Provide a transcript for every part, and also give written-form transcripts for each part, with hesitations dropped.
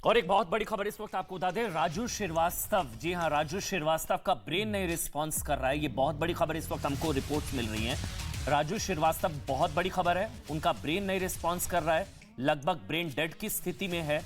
और एक बहुत बड़ी खबर इस वक्त आपको बता दें, राजू श्रीवास्तव, जी हां, राजू श्रीवास्तव का ब्रेन नहीं रिस्पॉन्स कर रहा है। ये बहुत बड़ी खबर इस वक्त हमको रिपोर्ट्स मिल रही हैं। राजू श्रीवास्तव, बहुत बड़ी खबर है, उनका ब्रेन नहीं रिस्पॉन्स कर रहा है, लगभग ब्रेन डेड की स्थिति में है।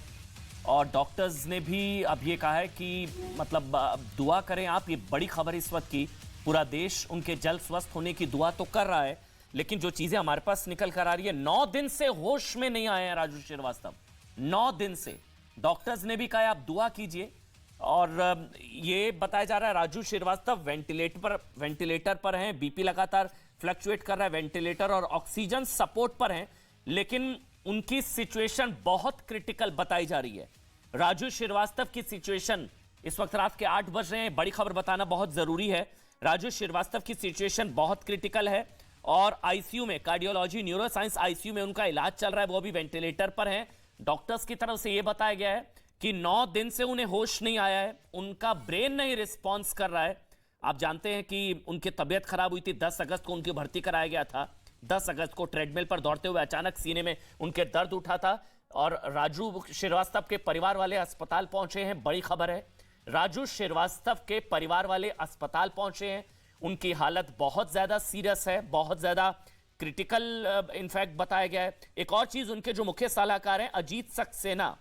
और डॉक्टर्स ने भी अब ये कहा है कि मतलब दुआ करें आप, ये बड़ी खबर इस वक्त की, पूरा देश उनके जल्द स्वस्थ होने की दुआ तो कर रहा है, लेकिन जो चीजें हमारे पास निकल कर आ रही है, 9 दिन से होश में नहीं आए हैं राजू श्रीवास्तव, 9 दिन से। डॉक्टर्स ने भी कहा आप दुआ कीजिए। और ये बताया जा रहा है राजू श्रीवास्तव वेंटिलेटर पर हैं, बीपी लगातार फ्लक्चुएट कर रहा है, वेंटिलेटर और ऑक्सीजन सपोर्ट पर हैं, लेकिन उनकी सिचुएशन बहुत क्रिटिकल बताई जा रही है। राजू श्रीवास्तव की सिचुएशन इस वक्त रात के 8 बज रहे हैं, बड़ी खबर बताना बहुत जरूरी है। राजू श्रीवास्तव की सिचुएशन बहुत क्रिटिकल है और आईसीयू में, कार्डियोलॉजी न्यूरोसाइंस आईसीयू में उनका इलाज चल रहा है, वो भी वेंटिलेटर पर है। डॉक्टर्स की तरफ से यह बताया गया है कि 9 दिन से उन्हें होश नहीं आया है, उनका ब्रेन नहीं रिस्पॉन्स कर रहा है। आप जानते हैं कि उनकी तबीयत खराब हुई थी, 10 अगस्त को उनकी भर्ती कराया गया था। 10 अगस्त को ट्रेडमिल पर दौड़ते हुए अचानक सीने में उनके दर्द उठा था और राजू श्रीवास्तव के परिवार वाले अस्पताल पहुंचे हैं। बड़ी खबर है, राजू श्रीवास्तव के परिवार वाले अस्पताल पहुंचे हैं, उनकी हालत बहुत ज्यादा सीरियस है, बहुत ज्यादा क्रिटिकल इनफैक्ट बताया गया है। एक और चीज, उनके जो मुख्य सलाहकार हैं अजीत सक्सेना,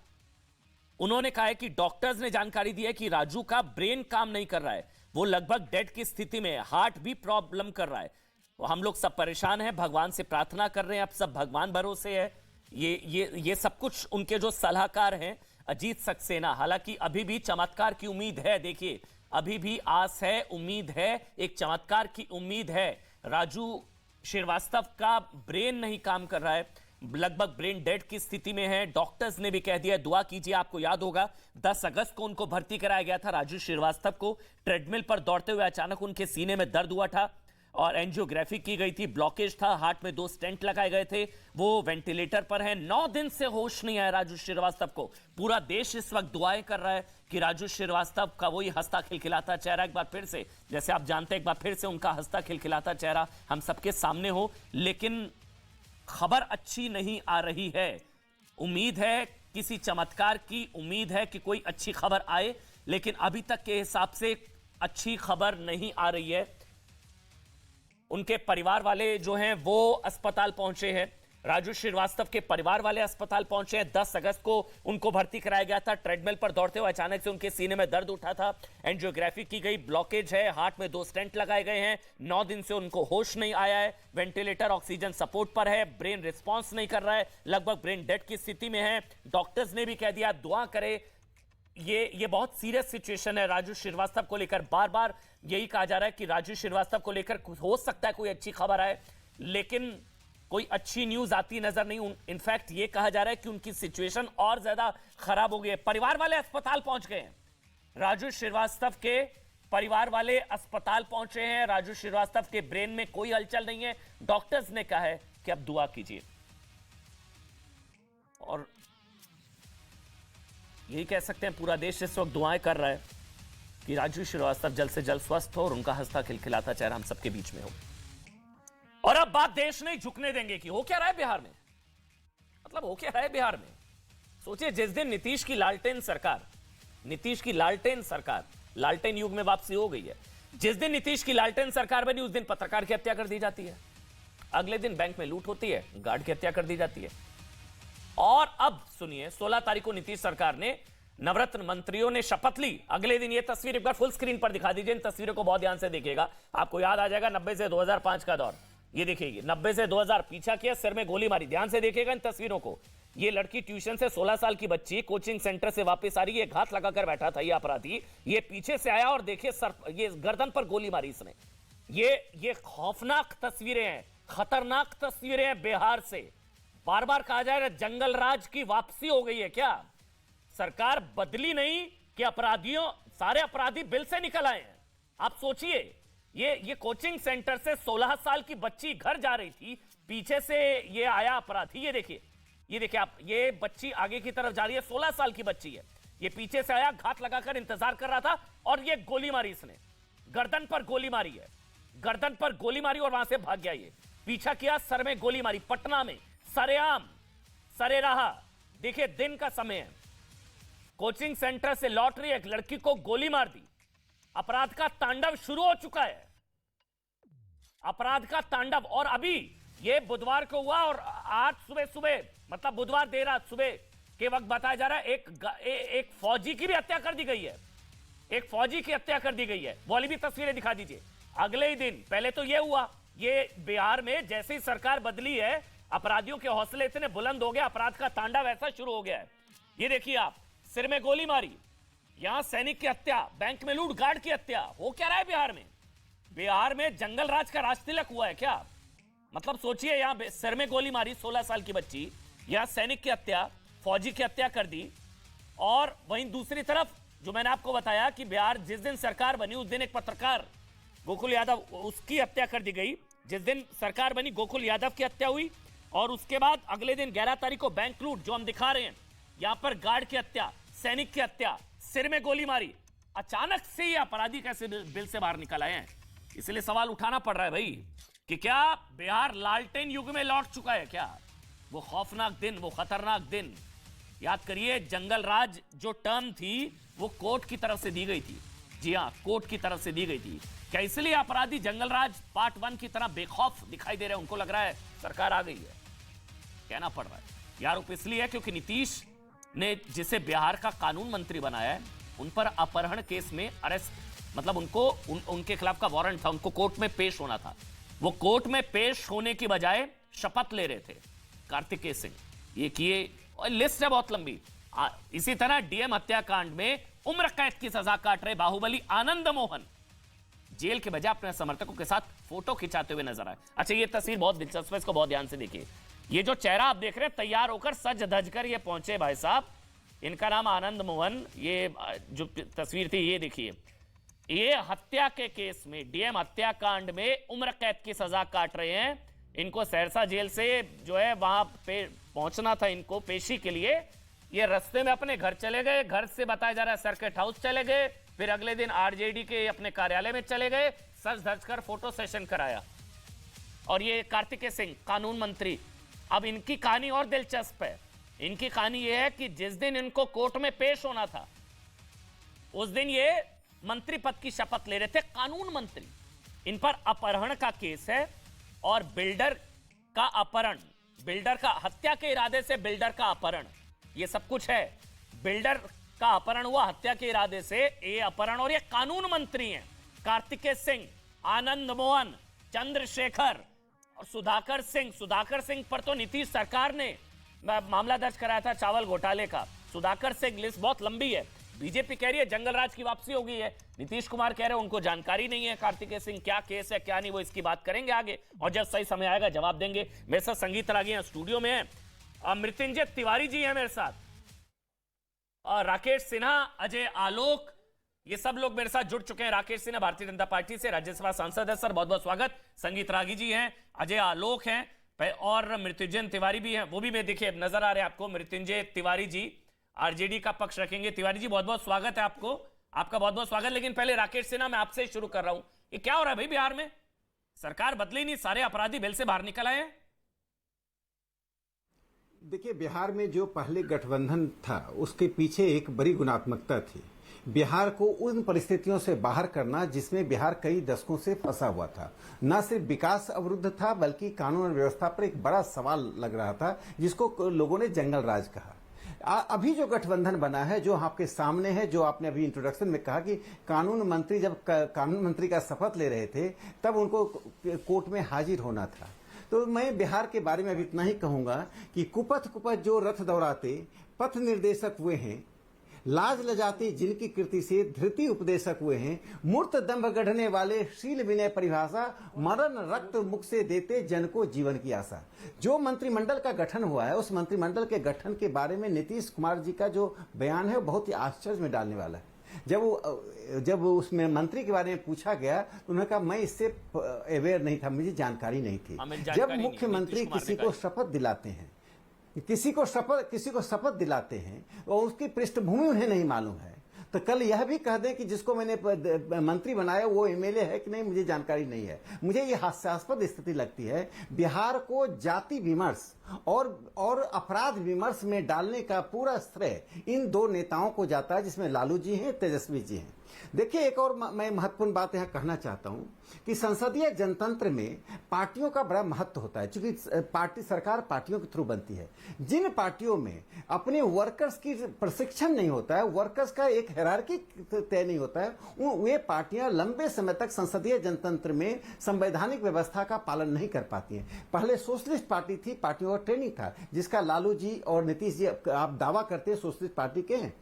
उन्होंने कहा है कि डॉक्टर्स ने जानकारी दी है कि राजू का ब्रेन काम नहीं कर रहा है, वो लगभग डेड की स्थिति में है, हार्ट भी प्रॉब्लम कर रहा है। हम लोग सब परेशान हैं, भगवान से प्रार्थना कर रहे हैं, अब सब भगवान भरोसे है। ये सब कुछ उनके जो सलाहकार हैं अजीत सक्सेना। हालांकि अभी भी चमत्कार की उम्मीद है, देखिए अभी भी आस है, उम्मीद है, एक चमत्कार की उम्मीद है। राजू श्रीवास्तव का ब्रेन नहीं काम कर रहा है, लगभग ब्रेन डेड की स्थिति में है। डॉक्टर्स ने भी कह दिया दुआ कीजिए। आपको याद होगा 10 अगस्त को उनको भर्ती कराया गया था, राजू श्रीवास्तव को। ट्रेडमिल पर दौड़ते हुए अचानक उनके सीने में दर्द हुआ था और एंजियोग्राफी की गई थी, ब्लॉकेज था, हार्ट में 2 स्टेंट लगाए गए थे, वो वेंटिलेटर पर है। 9 दिन से होश नहीं आया राजू श्रीवास्तव को। पूरा देश इस वक्त दुआएं कर रहा है कि राजू श्रीवास्तव का वही हंसता खिलखिलाता चेहरा एक बार फिर से, जैसे आप जानते हैं, एक बार फिर से उनका हंसता खिलखिलाता चेहरा हम सबके सामने हो। लेकिन खबर अच्छी नहीं आ रही है। उम्मीद है किसी चमत्कार की, उम्मीद है कि कोई अच्छी खबर आए, लेकिन अभी तक के हिसाब से अच्छी खबर नहीं आ रही है। उनके परिवार वाले जो हैं वो अस्पताल पहुंचे हैं, राजू श्रीवास्तव के परिवार वाले अस्पताल पहुंचे हैं। 10 अगस्त को उनको भर्ती कराया गया था, ट्रेडमिल पर दौड़ते हुए अचानक से उनके सीने में दर्द उठा था, एंजियोग्राफी की गई, ब्लॉकेज है, हार्ट में 2 स्टेंट लगाए गए हैं। 9 दिन से उनको होश नहीं आया है, वेंटिलेटर ऑक्सीजन सपोर्ट पर है, ब्रेन रिस्पॉन्स नहीं कर रहा है, लगभग ब्रेन डेड की स्थिति में है। डॉक्टर्स ने भी कह दिया दुआ करे। ये बहुत सीरियस सिचुएशन है राजू श्रीवास्तव को लेकर। बार बार यही कहा जा रहा है कि राजू श्रीवास्तव को लेकर हो सकता है कोई अच्छी खबर आए, लेकिन कोई अच्छी न्यूज आती नजर नहीं। इनफैक्ट ये कहा जा रहा है कि उनकी सिचुएशन और ज्यादा खराब हो गई है। परिवार वाले अस्पताल पहुंच गए हैं, राजू श्रीवास्तव के परिवार वाले अस्पताल पहुंचे हैं। राजू श्रीवास्तव के ब्रेन में कोई हलचल नहीं है। डॉक्टर्स ने कहा है कि अब दुआ कीजिए और यही कह सकते हैं पूरा देश इस वक्त दुआएं कर रहा है कि राजू श्रीवास्तव जल्द से जल्द स्वस्थ हो और उनका हंसता खिलखिलाता चेहरा हम सबके बीच में हो। और अब बात देश नहीं झुकने देंगे कि हो क्या रहा है बिहार में, मतलब हो क्या रहा है बिहार में। सोचिए, जिस दिन नीतीश की लालटेन सरकार, लालटेन युग में वापसी हो गई है, जिस दिन नीतीश की लालटेन सरकार बनी उस दिन पत्रकार की हत्या कर दी जाती है, अगले दिन बैंक में लूट होती है, गार्ड की हत्या कर दी जाती है। और अब सुनिए, 16 तारीख को नीतीश सरकार ने, नवरत्न मंत्रियों ने शपथ ली। अगले दिन ये तस्वीर एक बार फुल स्क्रीन पर दिखा दीजिए, इन तस्वीरों को बहुत ध्यान से देखिएगा, आपको याद आ जाएगा 90 से 2005 का दौर। ये देखिए, 90 से 2000 पीछा किया, सिर में गोली मारी। ध्यान से देखिएगा इन तस्वीरों को। ये लड़की ट्यूशन से 16 साल की बच्ची कोचिंग सेंटर से वापस आ रही है, घात लगाकर बैठा था ये अपराधी, ये पीछे से आया और देखिए सर, ये गर्दन पर गोली मारी इसने। ये खौफनाक तस्वीरें हैं, खतरनाक तस्वीरें हैं बिहार से। बार बार कहा जा रहा है जंगल राज की वापसी हो गई है क्या? सरकार बदली नहीं कि सारे अपराधी बिल से निकल आए हैं। आप सोचिए, ये कोचिंग सेंटर से 16 साल की बच्ची घर जा रही थी, पीछे से ये आया अपराधी। ये देखिए आप, ये बच्ची आगे की तरफ जा रही है, 16 साल की बच्ची है, ये पीछे से आया, घात लगाकर इंतजार कर रहा था और ये गोली मारी इसने, गर्दन पर गोली मारी है, गर्दन पर गोली मारी और वहां से भाग गया। ये पीछा किया, सर में गोली मारी, पटना में सरेआम, सरेराह। देखिए दिन का समय है, कोचिंग सेंटर से लौट रही एक लड़की को गोली मार दी। अपराध का तांडव शुरू हो चुका है, अपराध का तांडव। और अभी ये बुधवार को हुआ और आज सुबह मतलब बुधवार देर रात सुबह के वक्त बताया जा रहा है एक फौजी की भी हत्या कर दी गई है, एक फौजी की हत्या कर दी गई है। वो वाली भी तस्वीरें दिखा दीजिए। अगले ही दिन, पहले तो ये हुआ, ये बिहार में जैसे ही सरकार बदली है अपराधियों के हौसले इतने बुलंद हो गए, अपराध का तांडव ऐसा शुरू हो गया है। ये देखिए आप, सिर में गोली मारी, यहां सैनिक की हत्या, बैंक में लूट, गार्ड की हत्या। हो क्या रहा है बिहार में? बिहार में जंगल राज का राज तिलक हुआ है क्या? मतलब सोचिए, यहां सिर में गोली मारी 16 साल की बच्ची, यहां सैनिक की हत्या, फौजी की हत्या कर दी। और वहीं दूसरी तरफ जो मैंने आपको बताया कि बिहार जिस दिन सरकार बनी उस दिन एक पत्रकार गोकुल यादव, उसकी हत्या कर दी गई। जिस दिन सरकार बनी गोकुल यादव की हत्या हुई और उसके बाद अगले दिन 11 तारीख को बैंक लूट जो हम दिखा रहे हैं, यहां पर गार्ड की हत्या, सैनिक की हत्या, सिर में गोली मारी। अचानक से ये अपराधी कैसे बिल से बाहर निकल आए हैं? इसलिए सवाल उठाना पड़ रहा है भाई कि क्या बिहार लालटेन युग में लौट चुका है क्या? वो खौफनाक दिन, वो खतरनाक दिन याद करिए। जंगल राज जो टर्म थी वो कोर्ट की तरफ से दी गई थी। जी हां, कोर्ट की तरफ से दी गई थी। क्या इसलिए अपराधी जंगल राज पार्ट 1 की तरह बेखौफ दिखाई दे रहे हैं? उनको लग रहा है सरकार आ गई है। कहना पड़ रहा है ये आरोप इसलिए है क्योंकि नीतीश ने जिसे बिहार का कानून मंत्री बनाया है, उन पर अपहरण केस में अरेस्ट, मतलब उनके खिलाफ का वारंट था, उनको कोर्ट में पेश होना था। वो कोर्ट में पेश होने की बजाय शपथ ले रहे थे कार्तिकेय सिंह। ये किए, और लिस्ट है बहुत लंबी। इसी तरह डीएम हत्याकांड में उम्र कैद की सजा काट रहे बाहुबली आनंद मोहन जेल के बजाय अपने समर्थकों के साथ फोटो खिंचाते हुए नजर आए। अच्छा, ये तस्वीर बहुत दिलचस्प है, इसको बहुत ध्यान से देखिए। ये जो चेहरा आप देख रहे हैं, तैयार होकर सज धज कर ये पहुंचे भाई साहब, इनका नाम आनंद मोहन। ये जो तस्वीर थी ये देखिए, ये हत्या के केस में, डीएम हत्याकांड में उम्र कैद की सजा काट रहे हैं। इनको सहरसा जेल से जो है वहां पे पहुंचना था इनको पेशी के लिए। ये रास्ते में अपने घर चले गए, घर से बताया जा रहा है सर्किट हाउस चले गए, फिर अगले दिन आरजेडी के अपने कार्यालय में चले गए, सज धज कर फोटो सेशन कराया। और ये कार्तिकेय सिंह कानून मंत्री। अब इनकी कहानी और दिलचस्प है। इनकी कहानी यह है कि जिस दिन इनको कोर्ट में पेश होना था उस दिन ये मंत्री पद की शपथ ले रहे थे, कानून मंत्री। इन पर अपहरण का केस है और बिल्डर का अपहरण, बिल्डर का हत्या के इरादे से बिल्डर का अपहरण, ये सब कुछ है। बिल्डर का अपहरण हुआ हत्या के इरादे से, ये अपहरण। और ये कानून मंत्री हैं कार्तिकेय सिंह, आनंद मोहन, चंद्रशेखर और सुधाकर सिंह। सुधाकर सिंह पर तो नीतीश सरकार ने मामला दर्ज कराया था चावल घोटाले का। सुधाकर सिंह, लिस्ट बहुत लंबी है। बीजेपी कह रही है जंगल राज की वापसी हो गई है, नीतीश कुमार कह रहे हैं उनको जानकारी नहीं है कार्तिकेय सिंह क्या केस है क्या नहीं, वो इसकी बात करेंगे आगे और जब सही समय आएगा जवाब देंगे। मेरे साथ संगीत रागी हैं, स्टूडियो में है, मृत्युंजय तिवारी जी हैं मेरे साथ, और राकेश सिन्हा, अजय आलोक, ये सब लोग मेरे साथ जुड़ चुके हैं। राकेश सिन्हा भारतीय जनता पार्टी से राज्यसभा सांसद है, सर बहुत बहुत स्वागत। संगीत रागी जी हैं, अजय आलोक हैं और मृत्युंजय तिवारी भी हैं, वो भी मैं देखिए नजर आ रहे हैं आपको, मृत्युंजय तिवारी जी आरजेडी का पक्ष रखेंगे। तिवारी जी बहुत बहुत स्वागत है आपको, आपका बहुत बहुत स्वागत। लेकिन पहले राकेश सिन्हा, मैं आपसे शुरू कर रहा हूं, ये क्या हो रहा है भाई बिहार में? सरकार बदली नहीं, सारे अपराधी बेल से बाहर निकल आए हैं। देखिए, बिहार में जो पहले गठबंधन था उसके पीछे एक बड़ी गुणात्मकता थी। बिहार को उन परिस्थितियों से बाहर करना जिसमें बिहार कई दशकों से फंसा हुआ था। न सिर्फ विकास अवरुद्ध था बल्कि कानून और व्यवस्था पर एक बड़ा सवाल लग रहा था, जिसको लोगों ने जंगल राज कहा। अभी जो गठबंधन बना है, जो आपके सामने है, जो आपने अभी इंट्रोडक्शन में कहा कि कानून मंत्री जब कानून मंत्री का शपथ ले रहे थे तब उनको कोर्ट में हाजिर होना था। तो मैं बिहार के बारे में अभी इतना ही कहूंगा कि कुपथ जो रथ दौड़ाते पथ निर्देशक हुए हैं, लाज लजाते जिनकी कृति से धृति उपदेशक हुए हैं, मूर्त दंभ गढ़ने वाले शील विनय परिभाषा, मरण रक्त मुख से देते जन को जीवन की आशा। जो मंत्रिमंडल का गठन हुआ है, उस मंत्रिमंडल के गठन के बारे में नीतीश कुमार जी का जो बयान है वो बहुत ही आश्चर्य में डालने वाला है। जब उसमें मंत्री के बारे में पूछा गया तो उन्होंने कहा मैं इससे अवेयर नहीं था, मुझे जानकारी नहीं थी। जब मुख्यमंत्री किसी को शपथ दिलाते हैं, किसी को शपथ दिलाते हैं और उसकी पृष्ठभूमि उन्हें नहीं मालूम है, तो कल यह भी कह दें कि जिसको मैंने मंत्री बनाया वो एमएलए है कि नहीं, मुझे जानकारी नहीं है। मुझे ये हास्यास्पद स्थिति लगती है। बिहार को जाति विमर्श और अपराध विमर्श में डालने का पूरा श्रेय इन दो नेताओं को जाता है, जिसमें लालू जी हैं, तेजस्वी जी हैं। देखिए, एक और मैं महत्वपूर्ण बात यहां कहना चाहता हूं कि संसदीय जनतंत्र में पार्टियों का बड़ा महत्व होता है, क्योंकि सरकार पार्टियों के थ्रू बनती है। जिन पार्टियों में अपने वर्कर्स की प्रशिक्षण नहीं होता है, वर्कर्स का एक हायरार्की तय नहीं होता है, वे पार्टियां लंबे समय तक संसदीय जनतंत्र में संवैधानिक व्यवस्था का पालन नहीं कर पाती हैं। पहले सोशलिस्ट पार्टी थी, पार्टियों का ट्रेनिंग था, जिसका लालू जी और नीतीश जी आप दावा करते हैं सोशलिस्ट पार्टी के हैं।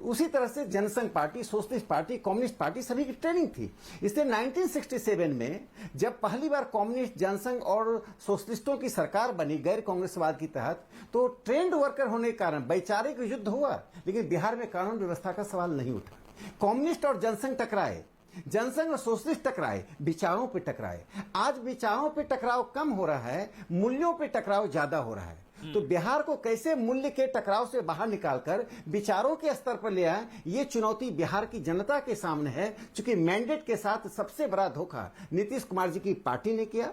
उसी तरह से Jansangh party, socialist party, communist party सभी की ट्रेनिंग थी। इसलिए 1967 में जब पहली बार कम्युनिस्ट, जनसंघ और सोशलिस्टों की सरकार बनी गैर कांग्रेसवाद की तहत, तो ट्रेंड वर्कर होने के कारण वैचारिक युद्ध हुआ, लेकिन बिहार में कानून व्यवस्था का सवाल नहीं उठा। कम्युनिस्ट और जनसंघ टकराए, जनसंघ और सोशलिस्ट टकराए, विचारों पे टकराए। आज विचारों पे टकराव कम हो रहा है, मूल्यों पे टकराव ज्यादा हो रहा है। तो बिहार को कैसे मूल्य के टकराव से बाहर निकालकर विचारों के स्तर पर ले आए, ये चुनौती बिहार की जनता के सामने है। क्योंकि मैंडेट के साथ सबसे बड़ा धोखा नीतीश कुमार जी की पार्टी ने किया।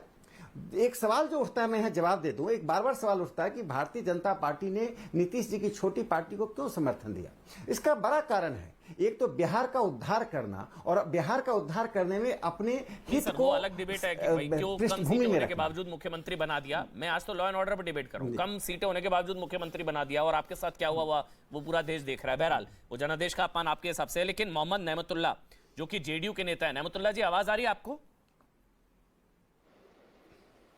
एक सवाल जो उठता है, मैं यहाँ जवाब दे दूं, एक बार बार सवाल उठता है कि भारतीय जनता पार्टी ने नीतीश जी की छोटी पार्टी को क्यों समर्थन दिया। इसका बड़ा कारण है, एक तो बिहार का उद्धार करना, और बिहार का उद्धार करने में अपने हित को अलग डिबेट है कि भाई क्यों कम सीटें होने के बावजूद मुख्यमंत्री बना दिया। मैं आज तो लॉ एंड ऑर्डर पर डिबेट करूं, कम सीटें होने के बावजूद मुख्यमंत्री बना दिया, और आपके साथ क्या हुआ वो पूरा देश देख रहा है। बहरहाल वो जनादेश का अपमान आपके हिसाब से है। लेकिन मोहम्मद नेमतुल्ला जो कि जेडीयू के नेता है, नेमतुल्ला जी आवाज आ रही है आपको?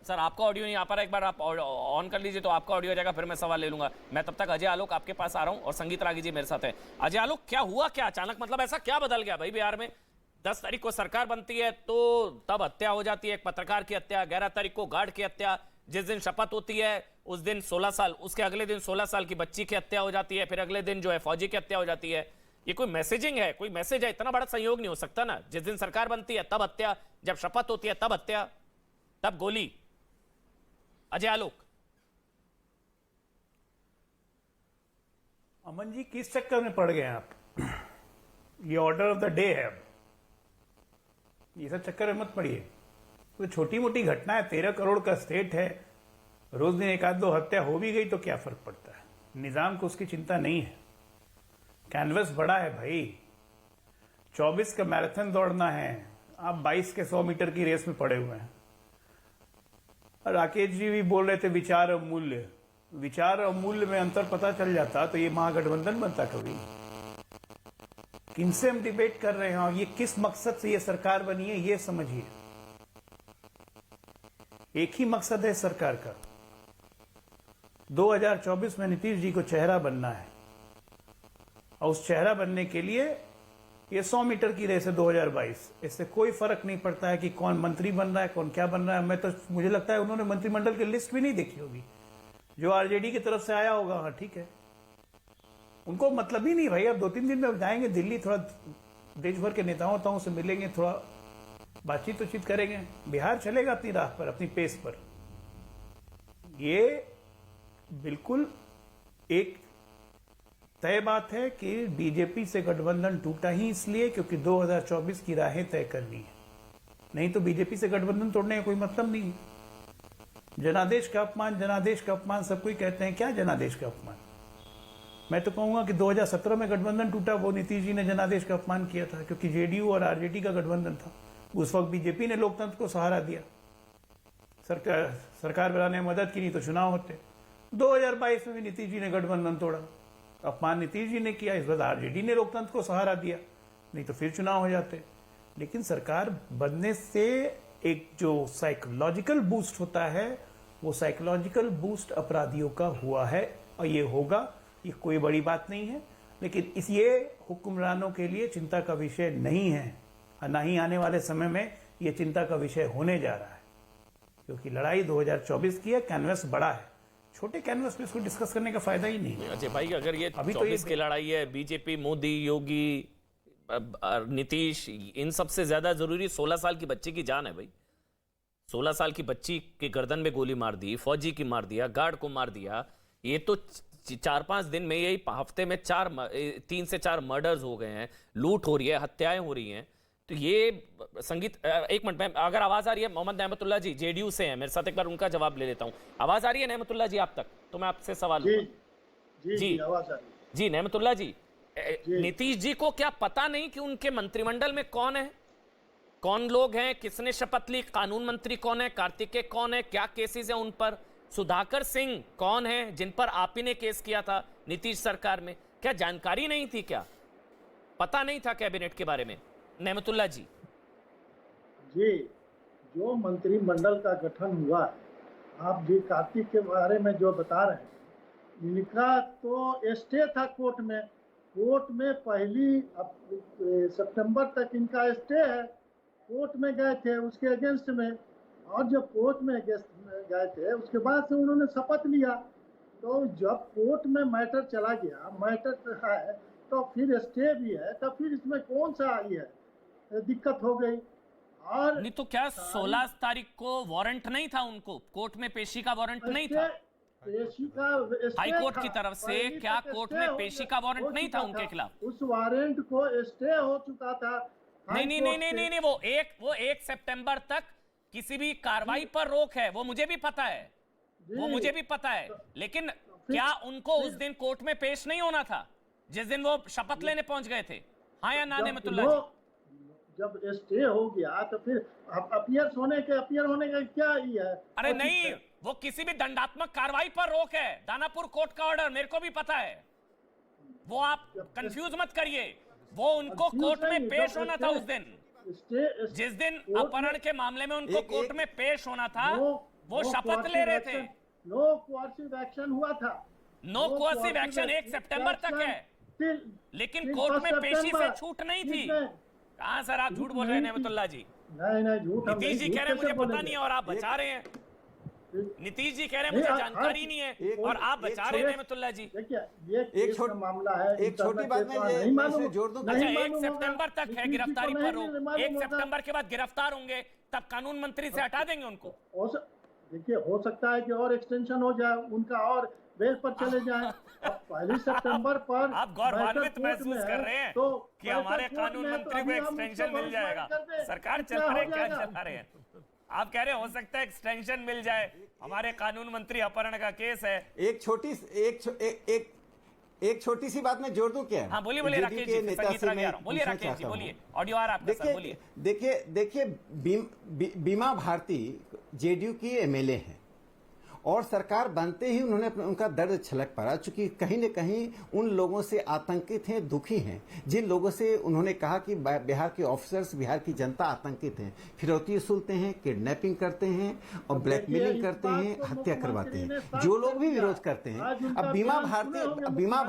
सर आपका ऑडियो नहीं आ पा रहा, एक बार आप ऑन कर लीजिए तो आपका ऑडियो हो जाएगा, फिर मैं सवाल ले लूंगा। मैं तब तक अजय आलोक आपके पास आ रहा हूं, और संगीत रागी जी मेरे साथ है। अजय आलोक, क्या हुआ, क्या अचानक, मतलब ऐसा क्या बदल गया भाई बिहार में? 10 तारीख को सरकार बनती है तो तब हत्या हो जाती है, एक पत्रकार की हत्या, 11 तारीख को गार्ड की हत्या, जिस दिन शपथ होती है उस दिन 16 साल, उसके अगले दिन 16 साल की बच्ची की हत्या हो जाती है, फिर अगले दिन जो है फौजी की हत्या हो जाती है। ये कोई मैसेजिंग है, कोई मैसेज है? इतना बड़ा संयोग नहीं हो सकता ना। जिस दिन सरकार बनती है तब हत्या, जब शपथ होती है तब हत्या, तब गोली। अजय आलोक, अमन जी किस चक्कर में पड़ गए आप? ये ऑर्डर ऑफ द डे है, अब ये सब चक्कर में मत पड़िए। तो छोटी मोटी घटना है, 13 करोड़ का स्टेट है, रोज दिन एक आध दो हत्या हो भी गई तो क्या फर्क पड़ता है? निजाम को उसकी चिंता नहीं है। कैनवस बड़ा है भाई, 24 का मैराथन दौड़ना है, आप 22 के 100 मीटर की रेस में पड़े हुए हैं। राकेश जी भी बोल रहे थे विचार और मूल्य, विचार और मूल्य में अंतर पता चल जाता तो ये महागठबंधन बनता कभी। किनसे हम डिबेट कर रहे हैं और ये किस मकसद से ये सरकार बनी है, ये समझिए। एक ही मकसद है सरकार का, 2024 में नीतीश जी को चेहरा बनना है, और उस चेहरा बनने के लिए ये 100 मीटर की रेस है 2022। इससे कोई फर्क नहीं पड़ता है कि कौन मंत्री बन रहा है, कौन क्या बन रहा है। मुझे लगता है उन्होंने मंत्रिमंडल की लिस्ट भी नहीं देखी होगी, जो आरजेडी की तरफ से आया होगा। हाँ ठीक है, उनको मतलब ही नहीं भाई। अब 2-3 दिन में जाएंगे दिल्ली, थोड़ा देश भर के नेताओं से मिलेंगे, थोड़ा बातचीत करेंगे, बिहार चलेगा अपनी राह पर, अपनी पेस पर। ये बिल्कुल एक तय बात है कि बीजेपी से गठबंधन टूटा ही इसलिए क्योंकि 2024 की राहें तय करनी है, नहीं तो बीजेपी से गठबंधन तोड़ने का कोई मतलब नहीं है। जनादेश का अपमान सब कोई कहते हैं, क्या जनादेश का अपमान? मैं तो कहूंगा कि 2017 में गठबंधन टूटा, वो नीतीश जी ने जनादेश का अपमान किया था, क्योंकि जेडीयू और आरजेडी का गठबंधन था। उस वक्त बीजेपी ने लोकतंत्र को सहारा दिया, सरकार बनाने में मदद की, नहीं तो चुनाव होते। 2022 में भी नीतीश जी ने गठबंधन तोड़ा, अपमान नीतीश जी ने किया। इस बार आरजेडी ने लोकतंत्र को सहारा दिया, नहीं तो फिर चुनाव हो जाते। लेकिन सरकार बनने से एक जो साइकोलॉजिकल बूस्ट होता है, वो साइकोलॉजिकल बूस्ट अपराधियों का हुआ है, और ये होगा, ये कोई बड़ी बात नहीं है। लेकिन ये हुक्मरानों के लिए चिंता का विषय नहीं है, और ना ही आने वाले समय में ये चिंता का विषय होने जा रहा है, क्योंकि लड़ाई 2024 की है, कैनवस बड़ा है। छोटे कैनवस पे इसको डिस्कस करने का फायदा ही नहीं। अजय भाई, अगर ये 24 की लड़ाई है, बीजेपी, मोदी, योगी, नीतीश, इन सबसे ज्यादा जरूरी 16 साल की बच्ची की जान है भाई। 16 साल की बच्ची के गर्दन में गोली मार दी, फौजी की मार दिया, गार्ड को मार दिया। ये तो 4-5 दिन में, यही हफ्ते में 3 से 4 मर्डर्स हो गए हैं, लूट हो रही है, हत्याएं हो रही हैं, तो ये संगीत, एक मिनट में, अगर आवाज आ रही है, मोहम्मद नेमतुल्लाह जी जेडीयू से हैं, मेरे साथ एक बार उनका जवाब ले लेता हूं। आवाज आ रही है नेमतुल्लाह जी आप तक? तो मैं आपसे सवाल जी आवाज आ रही है। जी नेमतुल्लाह जी, नीतीश जी को क्या पता नहीं कि उनके मंत्रिमंडल में कौन है, कौन लोग हैं, किसने शपथ ली, कानून मंत्री कौन है, कार्तिकेय कौन है, क्या केसेस हैं उन पर, सुधाकर सिंह कौन है जिन पर आप ही ने केस किया था नीतीश सरकार में, क्या जानकारी नहीं थी, क्या पता नहीं था कैबिनेट के बारे में? नेमतुल्लाह जी जो मंत्रिमंडल का गठन हुआ है, आप जी कार्तिक के बारे में जो बता रहे हैं, इनका तो स्टे था कोर्ट में पहली सितंबर तक इनका स्टे है, कोर्ट में गए थे उसके अगेंस्ट में, और जब कोर्ट में गए थे उसके बाद से उन्होंने शपथ लिया, तो जब कोर्ट में मैटर चला गया, मैटर है तो फिर स्टे भी है, तो फिर इसमें कौन सा आई है दिक्कत हो गई। और नहीं तो क्या 16 तारीख को वारंट नहीं था उनको, कोर्ट में पेशी का वारंट नहीं था पेशी का हाई कोर्ट की तरफ से? क्या कोर्ट में पेशी का वारंट नहीं था उनके खिलाफ? उस वारंट को स्टे हो चुका था। नहीं, वो 1 सितंबर तक किसी भी कार्रवाई पर रोक है, वो मुझे भी पता है, वो मुझे भी पता है, लेकिन क्या उनको उस दिन कोर्ट में पेश नहीं होना था जिस दिन वो शपथ लेने पहुंच गए थे? हाँ या ना नेमतुल्लाह जी? जब स्टे हो गया तो फिर अपियर होने का क्या ही है? अरे नहीं, वो किसी भी दंडात्मक कार्रवाई पर रोक है, दानापुर कोर्ट का ऑर्डर, मेरे को भी पता है, वो आप कंफ्यूज मत करिए, वो उनको कोर्ट में पेश होना था उस दिन, जिस दिन अपहरण के मामले में उनको कोर्ट में पेश होना था, वो शपथ ले रहे थे। नो कोर्सिव एक्शन हुआ था, नो कोर्सिव एक्शन 1 सितंबर तक है, लेकिन कोर्ट में पेशी से छूट नहीं थी। कहां सर आप झूठ बोल रहे हैं नेमतुल्लाह जी? नहीं झूठ नीतीश जी कह रहे हैं मुझे पता नहीं है और आप बचा रहे हैं, नीतीश जी कह रहे हैं मुझे जानकारी नहीं है और आप बचा रहे हैं नेमतुल्लाह जी। देखिए एक छोटा मामला है, एक छोटी बात में नहीं मालूम जोड़ दूं। अच्छा 1 सितंबर तक है गिरफ्तारी पर रोक, 1 सितंबर के बाद गिरफ्तार होंगे तब कानून मंत्री से हटा देंगे उनको। देखिए हो सकता है कि और एक्सटेंशन हो जाए उनका और बेल पर चले जाएं। अब 1 सितंबर पर आप गौरवान्वित महसूस कर रहे हैं तो कि हमारे कानून मंत्री को एक्सटेंशन मिल जाएगा? सरकार चल रहे क्या चला रहे हैं आप? कह रहे हो सकता है एक्सटेंशन मिल जाए, हमारे कानून मंत्री अपहरण का केस है। एक छोटी सी बात मैं जोड़ दूं क्या? हाँ बोलिए राकेश जी, संगीत राग बोलिए राकेश जी, बोलिए, ऑडियो आ रहा है आपका, बोलिए। देखिए बीमा भारती जेडीयू की एमएलए हैं और सरकार बनते ही उन्होंने उनका दर्द छलक पड़ा, चूंकि कहीं न कहीं उन लोगों से आतंकित हैं, दुखी हैं, जिन लोगों से उन्होंने कहा कि बिहार के ऑफिसर्स, बिहार की जनता आतंकित है, फिरौती वसूलते हैं, किडनैपिंग करते हैं और ब्लैकमेलिंग करते हैं, हत्या करवाते हैं, जो लोग भी विरोध करते हैं। अब बीमा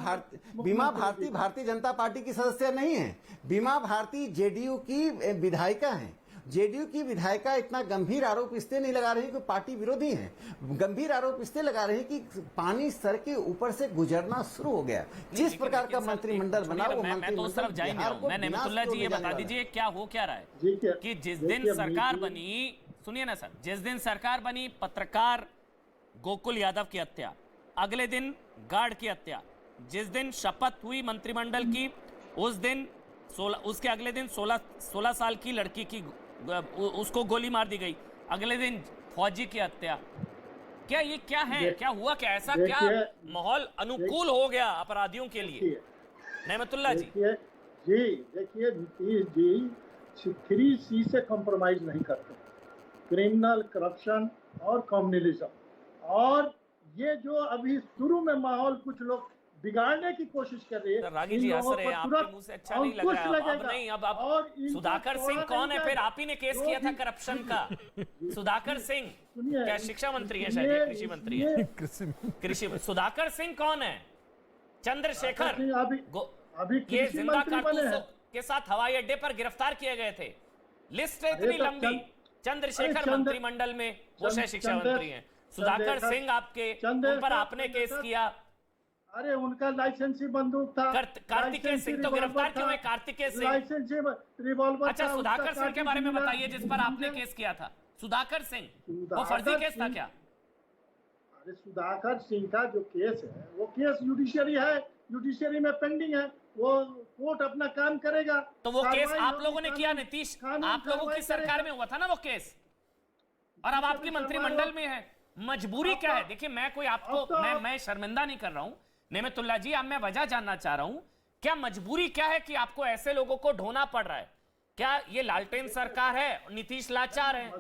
भारती भारतीय जनता पार्टी की सदस्य नहीं है, बीमा भारती जेडीयू की विधायिका है। जेडीयू की विधायिका इतना गंभीर आरोप इसलिए नहीं लगा रही कि पार्टी विरोधी हैं, गंभीर आरोप इसलिए लगा रही कि पानी सर के ऊपर से गुजरना शुरू हो गया। जिस प्रकार का मंत्रिमंडल बना वो मैं तो उस तरफ जाएंगे। मैं नेमतुल्लाह जी ये बता दीजिए क्या हो क्या रहा है कि जिस दिन सरकार बनी, सुनिए ना सर, जिस दिन सरकार बनी पत्रकार गोकुल यादव की हत्या, अगले दिन गार्ड की हत्या, जिस दिन शपथ हुई मंत्रिमंडल की उस दिन उसके अगले दिन 16 साल की लड़की की उसको गोली मार दी गई, अगले दिन फौजी की हत्या। क्या ये क्या है, क्या हुआ, क्या ऐसा क्या माहौल अनुकूल हो गया अपराधियों के लिए? नेमतुल्लाह जी देखिए नीतीश जी 3C से कॉम्प्रोमाइज नहीं करते, क्रिमिनल, करप्शन और कम्युनलिज्म। और ये जो अभी शुरू में माहौल कुछ लोग बिगाड़ने की कोशिश कर रही है, रागी जी हंस रहे हैं, आपके मुंह से अच्छा नहीं लग रहा है। अब नहीं, अब सुधाकर सिंह कौन है फिर? आप ही ने केस किया था करप्शन का। सुधाकर सिंह क्या शिक्षा मंत्री है? शायद कृषि मंत्री है, कृषि। सुधाकर सिंह कौन है? चंद्रशेखर ये जिंदा कारतूसों के साथ हवाई अड्डे पर गिरफ्तार किए गए थे। लिस्ट इतनी लंबी, चंद्रशेखर मंत्रिमंडल में वो शायद शिक्षा मंत्री हैं। सुधाकर सिंह आपके उन पर आपने केस किया। अरे उनका लाइसेंसी बंदूक था। कार्तिकेय सिंह तो गिरफ्तार क्यों है? कार्तिकेय सिंह लाइसेंसी रिवॉल्वर। अच्छा सुधाकर सिंह के बारे में बताइए जिस पर आपने केस किया था। सुधाकर सिंह वो फर्जी केस था क्या? अरे सुधाकर सिंह का जो केस है वो केस जुडिशरी में पेंडिंग है, वो कोर्ट अपना काम करेगा। तो वो केस कार्रवाई आप होगी, लोगों ने किया नीतीश, कानून आप लोगों की कार्रवाई सरकार करेगा। में हुआ था ना वो केस, और अब आपकी मंत्रिमंडल में है। मजबूरी क्या है? देखिए मैं कोई आपको मैं शर्मिंदा नहीं कर रहा हूं नेमतुल्लाह जी, अब मैं वजह जानना चाह रहा हूं, क्या मजबूरी क्या है कि आपको ऐसे लोगों को ढोना पड़ रहा है? क्या ये लालटेन सरकार है, नीतीश लाचार है?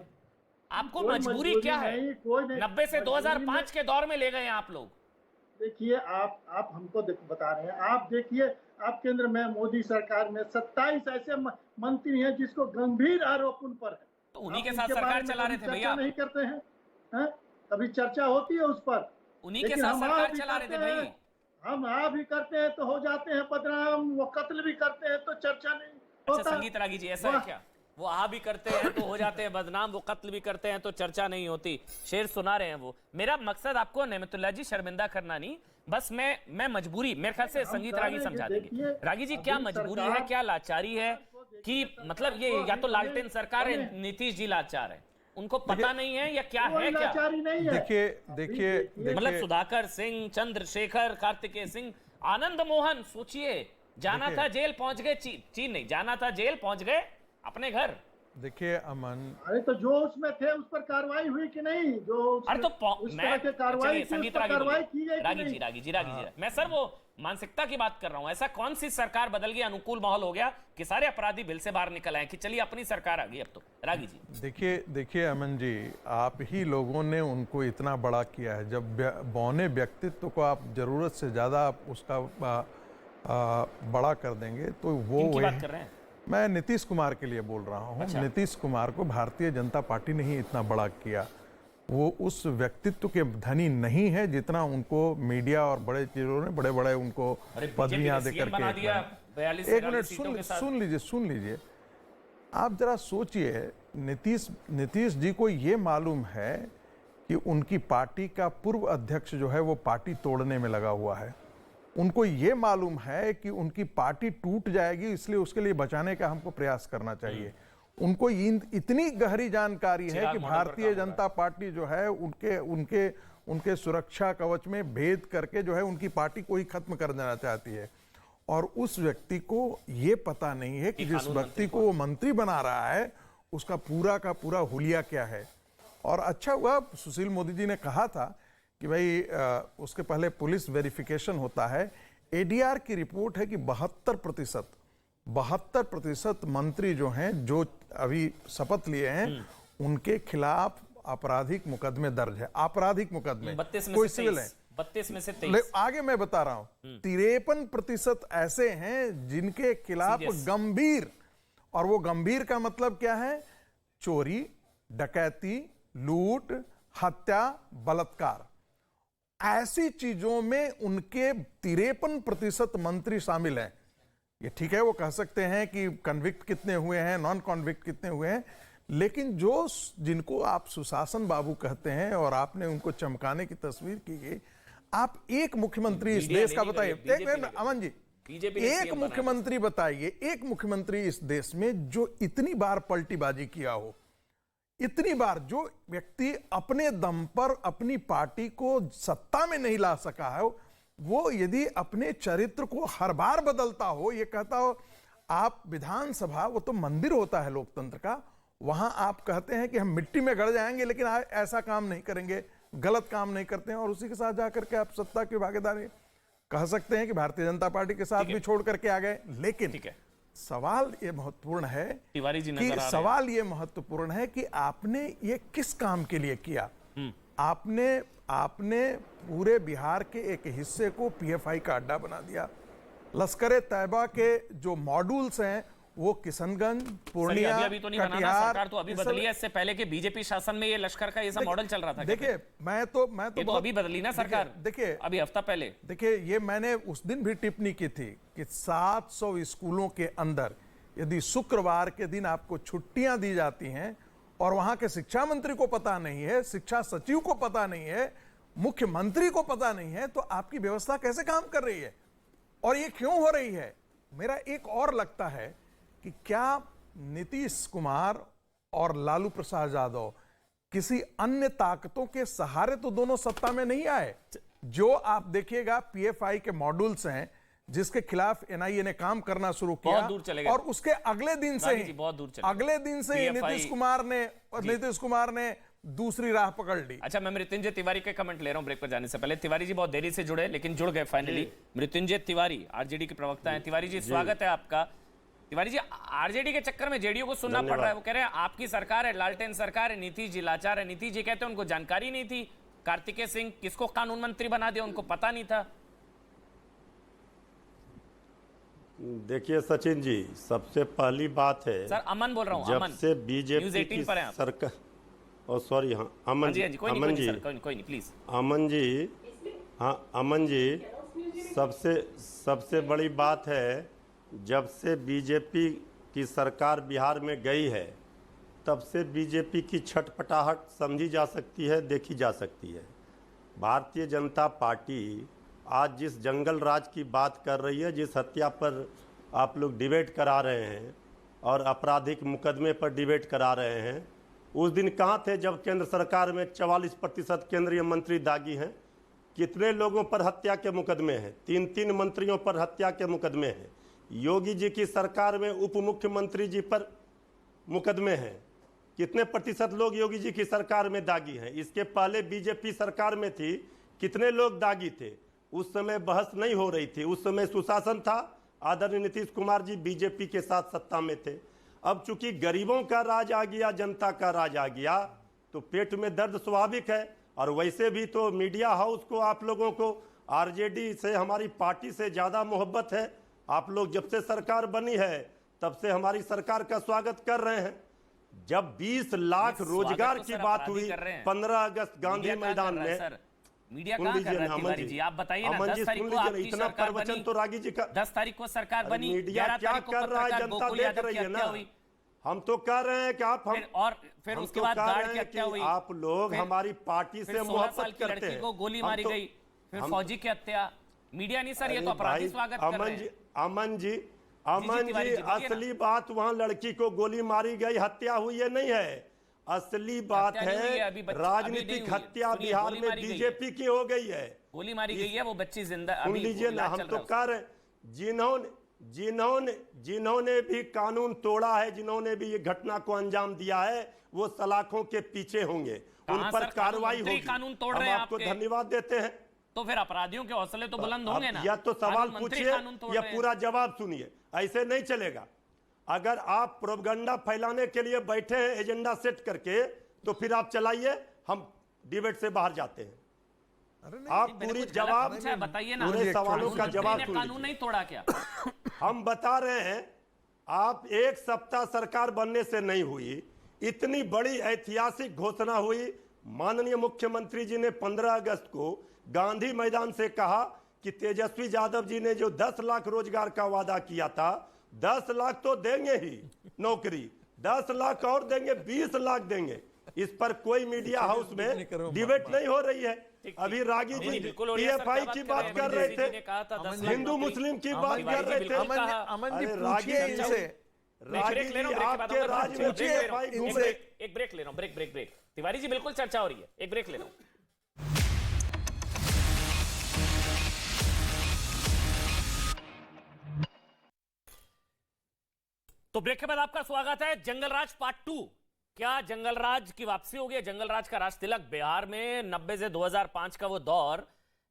आपको कोई मजबूरी क्या है? नहीं, कोई नहीं। 90 से मजबूरी 2005 के दौर में ले गए हैं आप लोग। देखिए आप हमको बता रहे हैं, आप देखिए आप केंद्र में मोदी सरकार में 27 ऐसे मंत्री हैं जिसको गंभीर आरोप उन पर है, तो उन्हीं के आप साथ उनके सरकार बारे में चला रहे कभी थे भैया, चर्चा नहीं करते हैं, हैं? कभी चर्चा होती है उस पर? उन्हीं के लेकिन साथ हम सरकार भी चला रहे थे करते हैं, भाई। हम भी करते हैं तो हो जाते हैं बदनाम, वो कत्ल भी करते हैं तो चर्चा नहीं अच्छा होता। संगीत रागी जी, ऐसा है वाह। क्या? वो आ भी करते हैं तो हो जाते हैं बदनाम, वो कत्ल भी करते हैं तो चर्चा नहीं होती। शेर सुना रहे हैं वो। मेरा मकसद आपको नेमतुल्लाह जी शर्मिंदा करना नहीं, बस मैं मजबूरी, मेरे ख्याल से संगीत रागी समझा देंगे। रागी जी क्या मजबूरी है, क्या लाचारी है कि मतलब ये या तो लालटेन सरकार है, नीतीश जी लाचार है, उनको पता नहीं है या क्या है? क्या लाचारी नहीं है। देखिए मतलब सुधाकर सिंह, चंद्रशेखर, कार्तिकेय सिंह, आनंद मोहन, सोचिए जाना था जेल पहुंच गए, चीन नहीं जाना था जेल पहुंच गए अपने घर। देखिए अमन, अरे तो जो उसमें थे उस पर कार्रवाई हुई कि नहीं? जो अरे तो उस तरह के कार्रवाई की, उस पर कार्रवाई की गई कि रागी नहीं? जी रागी जी रागी जी, मैं सर वो मानसिकता की बात कर रहा हूं। ऐसा कौन सी सरकार बदल गई, अनुकूल माहौल हो गया कि सारे अपराधी बिल से बाहर निकल आए कि चलिए अपनी सरकार आ गई अब तो? रागी जी देखिए अमन जी, आप ही लोगों ने उनको इतना बड़ा किया है। जब बौने व्यक्तित्व को आप जरूरत से ज्यादा उसका बड़ा कर देंगे तो वो किनकी वही बात कर रहे हैं? मैं नीतीश कुमार के लिए बोल रहा हूँ। अच्छा। नीतीश कुमार को भारतीय जनता पार्टी ने ही इतना बड़ा किया। वो उस व्यक्तित्व के धनी नहीं है जितना उनको मीडिया और बड़े चीजों ने बड़े बड़े उनको पदवियां देकर के। एक मिनट सुन लीजिए। आप जरा सोचिए, नीतीश जी को ये मालूम है कि उनकी पार्टी का पूर्व अध्यक्ष जो है वो पार्टी तोड़ने में लगा हुआ है। उनको ये मालूम है कि उनकी पार्टी टूट जाएगी, इसलिए उसके लिए बचाने का हमको प्रयास करना चाहिए। उनको इतनी गहरी जानकारी है कि भारतीय जनता पार्टी जो है उनके सुरक्षा कवच में भेद करके जो है उनकी पार्टी को ही खत्म कर देना चाहती है। और उस व्यक्ति को ये पता नहीं है कि जिस व्यक्ति को वो मंत्री बना रहा है उसका पूरा का पूरा हुलिया क्या है। और अच्छा हुआ सुशील मोदी जी ने कहा था कि भाई उसके पहले पुलिस वेरिफिकेशन होता है। एडीआर की रिपोर्ट है कि 72% मंत्री जो हैं, जो अभी शपथ लिए हैं, उनके खिलाफ आपराधिक मुकदमे दर्ज है। आपराधिक मुकदमे, कोई सिविल है 32 में से 23। आगे मैं बता रहा हूं 53% ऐसे हैं जिनके खिलाफ गंभीर, और वो गंभीर का मतलब क्या है? चोरी, डकैती, लूट, हत्या, बलात्कार, ऐसी चीजों में उनके 53% मंत्री शामिल हैं। ये ठीक है, वो कह सकते हैं कि कन्विक्ट कितने हुए हैं, नॉन कन्विक्ट कितने हुए हैं, लेकिन जिनको आप सुशासन बाबू कहते हैं और आपने उनको चमकाने की तस्वीर की गई, आप एक मुख्यमंत्री इस देश का बताइए, अमन जी, एक मुख्यमंत्री बताइए, एक मुख्यमंत्री इस देश में जो इतनी बार पलटीबाजी किया हो, इतनी बार, जो व्यक्ति अपने दम पर अपनी पार्टी को सत्ता में नहीं ला सका है, वो यदि अपने चरित्र को हर बार बदलता हो, ये कहता हो आप विधानसभा, वो तो मंदिर होता है लोकतंत्र का, वहां आप कहते हैं कि हम मिट्टी में गड़ जाएंगे लेकिन ऐसा काम नहीं करेंगे, गलत काम नहीं करते हैं, और उसी के साथ जाकर के आप सत्ता की भागीदारी कह सकते हैं कि भारतीय जनता पार्टी के साथ भी छोड़ करके आ गए। लेकिन सवाल ये महत्वपूर्ण है कि आपने ये किस काम के लिए किया? आपने पूरे बिहार के एक हिस्से को पीएफआई का अड्डा बना दिया। लश्कर तैयबा के जो मॉड्यूल्स हैं वो किशनगंज, पूर्णिया, अभी तो नहीं बना ना, सरकार तो अभी बदली है। इससे पहले के बीजेपी शासन में ये लश्कर का ये सब मॉडल चल रहा था। देखिए मैं तो अभी बदली ना सरकार, देखिए अभी हफ्ता पहले। देखिए ये मैंने उस दिन भी टिप्पणी की थी कि 700 स्कूलों के अंदर यदि शुक्रवार के दिन आपको छुट्टियां दी जाती हैं और वहां के शिक्षा मंत्री को पता नहीं है, शिक्षा सचिव को पता नहीं है, मुख्यमंत्री को पता नहीं है, तो आपकी व्यवस्था कैसे काम कर रही है और ये क्यों हो रही है? मेरा एक और लगता है कि क्या नीतीश कुमार और लालू प्रसाद यादव किसी अन्य ताकतों के सहारे तो दोनों सत्ता में नहीं आए। जो आप देखिएगा पीएफआई के मॉड्यूल्स हैं जिसके खिलाफ एनआईए ने काम करना शुरू किया, बहुत दूर चले गए। और उसके अगले दिन से रागी जी, बहुत दूर चले गए। अगले दिन से ही PFI नीतीश कुमार ने दूसरी राह पकड़ ली। अच्छा, मैं मृत्युंजय तिवारी के कमेंट ले रहा हूं ब्रेक पर जाने से पहले। तिवारी जी बहुत देरी से जुड़े लेकिन जुड़ गए फाइनली। मृत्युंजय तिवारी आरजेडी के प्रवक्ता हैं। तिवारी जी स्वागत है आपका। तिवारी जी, आरजेडी के चक्कर में जेडीयू को सुनना पड़ रहा है। वो कह रहे हैं आपकी सरकार है, लालटेन सरकार है, नीतीश जी लाचार है। नीतीश जी कहते हैं उनको जानकारी नहीं थी कार्तिकेय सिंह किसको कानून मंत्री बना दिया, उनको पता नहीं था। देखिए सचिन जी, सबसे पहली बात है, सर अमन बोल रहा हूं, जब अमन से बीजेपी न्यूज़ 18 की पर हैं आप। सरकार, और सॉरी, हाँ अमन जी, अमन जी, कोई नहीं प्लीज। अमन जी, हाँ अमन जी, सबसे बड़ी बात है, जब से बीजेपी की सरकार बिहार में गई है तब से बीजेपी की छटपटाहट समझी जा सकती है, देखी जा सकती है। भारतीय जनता पार्टी आज जिस जंगल राज की बात कर रही है, जिस हत्या पर आप लोग डिबेट करा रहे हैं और आपराधिक मुकदमे पर डिबेट करा रहे हैं, उस दिन कहाँ थे जब केंद्र सरकार में 44% केंद्रीय मंत्री दागी हैं? कितने लोगों पर हत्या के मुकदमे हैं? 3 मंत्रियों पर हत्या के मुकदमे हैं। योगी जी की सरकार में उप मुख्यमंत्री जी पर मुकदमे हैं। कितने प्रतिशत लोग योगी जी की सरकार में दागी हैं? इसके पहले बीजेपी सरकार में थी, कितने लोग दागी थे? उस समय बहस नहीं हो रही थी, उस समय सुशासन था। आदरणीय नीतीश कुमार जी बीजेपी के साथ सत्ता में थे। अब चूंकि गरीबों का राज आ गया, जनता का राज आ गया, तो पेट में दर्द स्वाभाविक है। और वैसे भी तो मीडिया हाउस को, आप लोगों को आरजेडी से, हमारी पार्टी से ज़्यादा मोहब्बत है। आप लोग जब से सरकार बनी है तब से हमारी सरकार का स्वागत कर रहे हैं। जब 20 लाख रोजगार की बात हुई 15 अगस्त गांधी मैदान में, मीडिया कहाँ कर रहा है तिवारी जी? आप बताइए ना। 10 तारीख को आपकी इतना सरकार प्रवचन बनी, तो रागी जी का। 10 तारीख को सरकार बनी, मीडिया 11 क्या तारीख को कर रहा है, पत्रकार जनता गोकुल देख यादव रही की है हत्या ना। हुई। हम तो कह रहे हैं कि आप फिर हम उसके तो बाद कह गार्ड रहे की हैं हत्या कि हुई। आप लोग फिर- हमारी पार्टी फिर से 16 साल मोहब्बत की करते लड़की हैं। को गोली हम मारी तो- गई, फिर हम- फौजी की हत्या। मीडिया नहीं सर, ये तो अरे अपराधी भाई, स्वागत कर रहे हैं। अमन जी, तिवारी जी, बोलिए ना। असली बात वहां लड़की को गोली मारी गई, हत्या हुई है नहीं है। असली बात हत्या नहीं हुई है, है अभी बच्ची- राजनीतिक अभी नहीं हुई है। हत्या सुनिए, बिहार गोली में मारी गई है। बीजेपी की हो गई है। गोली मारी गई है, वो बच्ची जिंदा सुन अभी लीजिए ना, इलाज हम चल तो रहा है कह रहे हैं, जिन्होंने भी कानून तोड़ा है, जिन्होंने भी ये घटना को अंजाम दिया है, वो सलाखों के पीछे होंगे, उन कहाँ पर सर, कार्रवाई कानून होगी। कानून तोड़ हम रहे हैं आपको आपके। धन्यवाद देते हैं। तो फिर अपराधियों के हौसले तो बुलंद होंगे ना। या तो सवाल कानून मंत्री पूछिए कानून तोड़ या रहे हैं। पूरा जवाब सुनिए, ऐसे नहीं चलेगा। अगर आप प्रोपगंडा फैलाने के लिए बैठे हैं एजेंडा सेट करके, तो फिर आप चलाइए, हम डिबेट से बाहर जाते हैं। आप मैंने पूरी कुछ गलत जवाब, पूछा है, बताइए ना। पूरे सवालों का कानून जवाब ने सुन कानून नहीं तोड़ा क्या? हम बता रहे हैं, आप एक सप्ताह सरकार बनने से नहीं हुई, इतनी बड़ी ऐतिहासिक घोषणा हुई। माननीय मुख्यमंत्री जी ने 15 अगस्त को गांधी मैदान से कहा कि तेजस्वी यादव जी ने जो 10 लाख रोजगार का वादा किया था, 10 लाख तो देंगे ही नौकरी, 10 लाख और देंगे, 20 लाख देंगे। इस पर कोई मीडिया हाउस में डिबेट नहीं हो रही है। अभी रागी जी पीएफआई की बात कर रहे थे, हिंदू मुस्लिम की बात कर रहे थे। अमन जी अरे रागी पूछिए जी, इनसे। रागी जी, आपके राज में पीएफआई घूम रहे। एक ब्रेक ले रहा हूं, ब्रेक। तिवारी जी बिल्कुल चर्चा हो रही है, एक ब्रेक ले रहा हूं। तो ब्रेक के बाद आपका स्वागत है। जंगल राज पार्ट 2। क्या जंगल राज की वापसी होगी? जंगल राज का राज तिलक बिहार में 90 से 2005 का वो दौर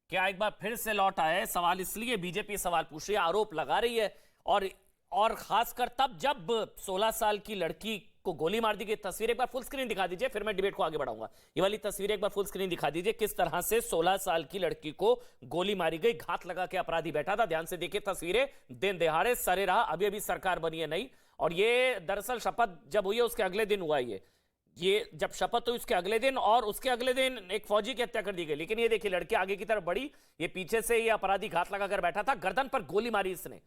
क्या एक बार फिर से लौट आए? सवाल इसलिए बीजेपी सवाल पूछ रही है, आरोप लगा रही है, और खासकर तब जब 16 साल की लड़की को गोली मार दी गई। तस्वीर एक बार फुल स्क्रीन दिखा दीजिए, फिर मैं डिबेट को आगे बढ़ाऊंगा। ये वाली तस्वीर एक बार फुल स्क्रीन दिखा दीजिए, किस तरह से 16 साल की लड़की को गोली मारी गई, घात लगा के अपराधी बैठा था। ध्यान से देखिए तस्वीरें, दिन दिहाड़े सरे रहा, अभी अभी सरकार बनी है नहीं। और ये दरअसल शपथ जब हुई है उसके अगले दिन हुआ ये जब शपथ हुई उसके अगले दिन, और उसके अगले दिन एक फौजी की हत्या कर दी गई। लेकिन ये देखिए लड़की आगे की तरफ बढ़ी, ये पीछे से ये अपराधी घात लगाकर बैठा था, गर्दन पर गोली मारी इसने,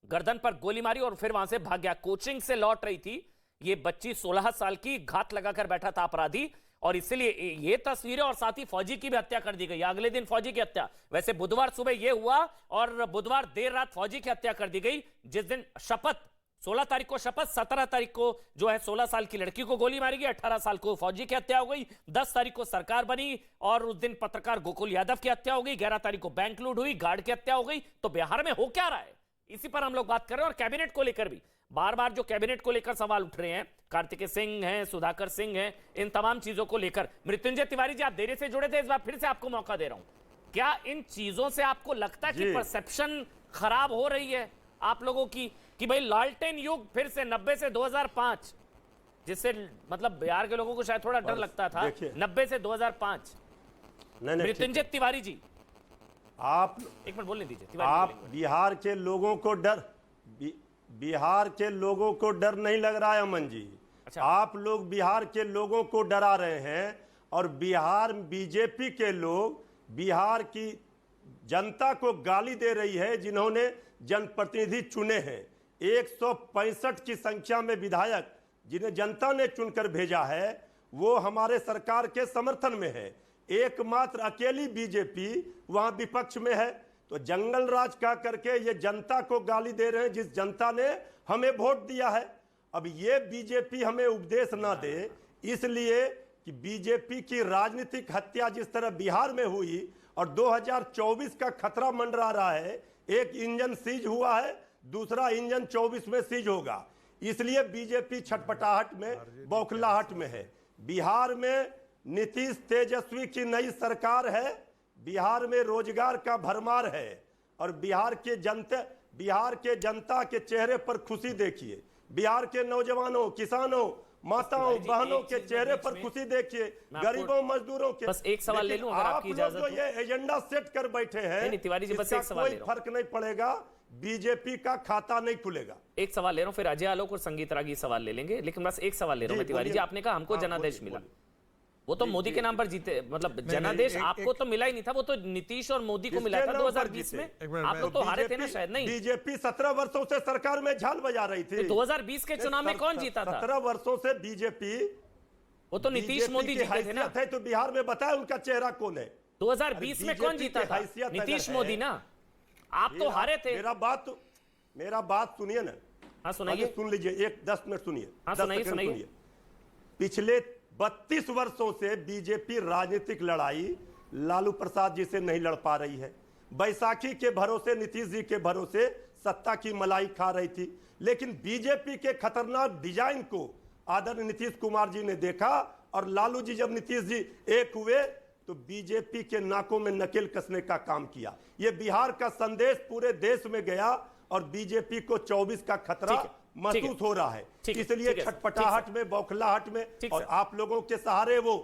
गर्दन पर गोली मारी और फिर वहां से भाग गया। कोचिंग से लौट रही थी ये बच्ची, 16 साल की, घात लगाकर बैठा था अपराधी, और इसलिए ये तस्वीरें, और साथ ही फौजी की भी हत्या कर दी गई। अगले दिन फौजी की हत्या, वैसे बुधवार सुबह ये हुआ और बुधवार देर रात फौजी की हत्या कर दी गई, जिस दिन शपथ 16 तारीख को शपथ, 17 तारीख को जो है 16 साल की लड़की को गोली मारी गई, 18 साल को फौजी की हत्या हो गई, 10 तारीख को सरकार बनी और उस दिन पत्रकार गोकुल यादव की हत्या हो गई, 11 तारीख को बैंक लूट हुई, गार्ड की हत्या हो गई। तो बिहार में हो क्या रहा है, इसी पर हम लोग बात कर रहे हैं। और कैबिनेट को लेकर भी बार बार जो कैबिनेट को लेकर सवाल उठ रहे हैं, कार्तिकेय सिंह हैं, सुधाकर सिंह हैं, इन तमाम चीजों को लेकर। मृत्युंजय तिवारी जी, आप देरी से जुड़े थे, इस बार फिर से आपको मौका दे रहा हूं। क्या इन चीजों से आपको लगता है कि परसेप्शन खराब हो रही है आप लोगों की, कि भाई लालटेन युग फिर से 90 से 2005, जिससे मतलब बिहार के लोगों को शायद थोड़ा डर लगता था, 90 से 2005। मृत्युंजय तिवारी जी, आप एक मिनट बोलने दीजिए। आप बिहार के लोगों को बिहार के लोगों को डर नहीं लग रहा है अमन जी। अच्छा। आप लोग बिहार के लोगों को डरा रहे हैं और बिहार बीजेपी के लोग बिहार की जनता को गाली दे रही है, जिन्होंने जनप्रतिनिधि चुने हैं। 165 की संख्या में विधायक जिन्हें जनता ने चुनकर भेजा है, वो हमारे सरकार के समर्थन में है। एकमात्र अकेली बीजेपी वहां विपक्ष में है। तो जंगल राज का करके ये जनता को गाली दे रहे हैं, जिस जनता ने हमें वोट दिया है। अब ये बीजेपी हमें उपदेश ना दे, इसलिए कि बीजेपी की राजनीतिक हत्या जिस तरह बिहार में हुई और 2024 का खतरा मंडरा रहा है, एक इंजन सीज हुआ है, दूसरा इंजन 24 में सीज होगा। इसलिए बीजेपी छटपटाहट में, बौखलाहट में है। बिहार में नीतीश तेजस्वी की नई सरकार है, बिहार में रोजगार का भरमार है और बिहार के जनता के चेहरे पर खुशी देखिए। बिहार के नौजवानों, किसानों, माताओं, बहनों के चेहरे पर खुशी देखिए, गरीबों, मजदूरों के। बस एक सवाल ले लूं अगर आपकी इजाजत हो। ये एजेंडा सेट कर बैठे हैं, नहीं तिवारी जी, बस एक सवाल ले रहा हूं। फर्क नहीं पड़ेगा, बीजेपी का खाता नहीं खुलेगा। एक सवाल ले रहा हूं, फिर अजय आलोक और संगीत रागी सवाल ले लेंगे, लेकिन बस एक सवाल ले रहा हूं मैं तिवारी जी। आपने कहा हमको जनादेश मिला, वो तो मोदी के नाम पर जीते, मतलब जनादेश आपको तो मिला ही नहीं था, वो तो नीतीश और मोदी को मिला था 2020 में। आप लोग तो हारे थे ना शायद। नहीं, बीजेपी 17 वर्षों से सरकार में झाल बजा रही थी। 2020 के चुनाव में कौन जीता था? 17 वर्षों से बीजेपी, वो तो नीतीश मोदी जीते थे ना। तो बिहार में बताया उनका चेहरा कौन है? 2020 में कौन जीता था? नीतीश मोदी ना। आप तो हारे थे। मेरा बात सुनिए ना। हाँ सुनाइए। सुन लीजिए, 10 मिनट सुनिए। हाँ सुनाइए। पिछले 32 वर्षों से बीजेपी राजनीतिक लड़ाई लालू प्रसाद जी से नहीं लड़ पा रही है। बैसाखी के भरोसे, नीतीश जी के भरोसे सत्ता की मलाई खा रही थी, लेकिन बीजेपी के खतरनाक डिजाइन को आदरणीय नीतीश कुमार जी ने देखा और लालू जी, जब नीतीश जी एक हुए तो बीजेपी के नाकों में नकेल कसने का काम किया। यह बिहार का संदेश पूरे देश में गया और बीजेपी को 24 का खतरा महसूस हो रहा है। इसलिए छटपटाहट में, बौखलाहट में, और आप लोगों के सहारे वो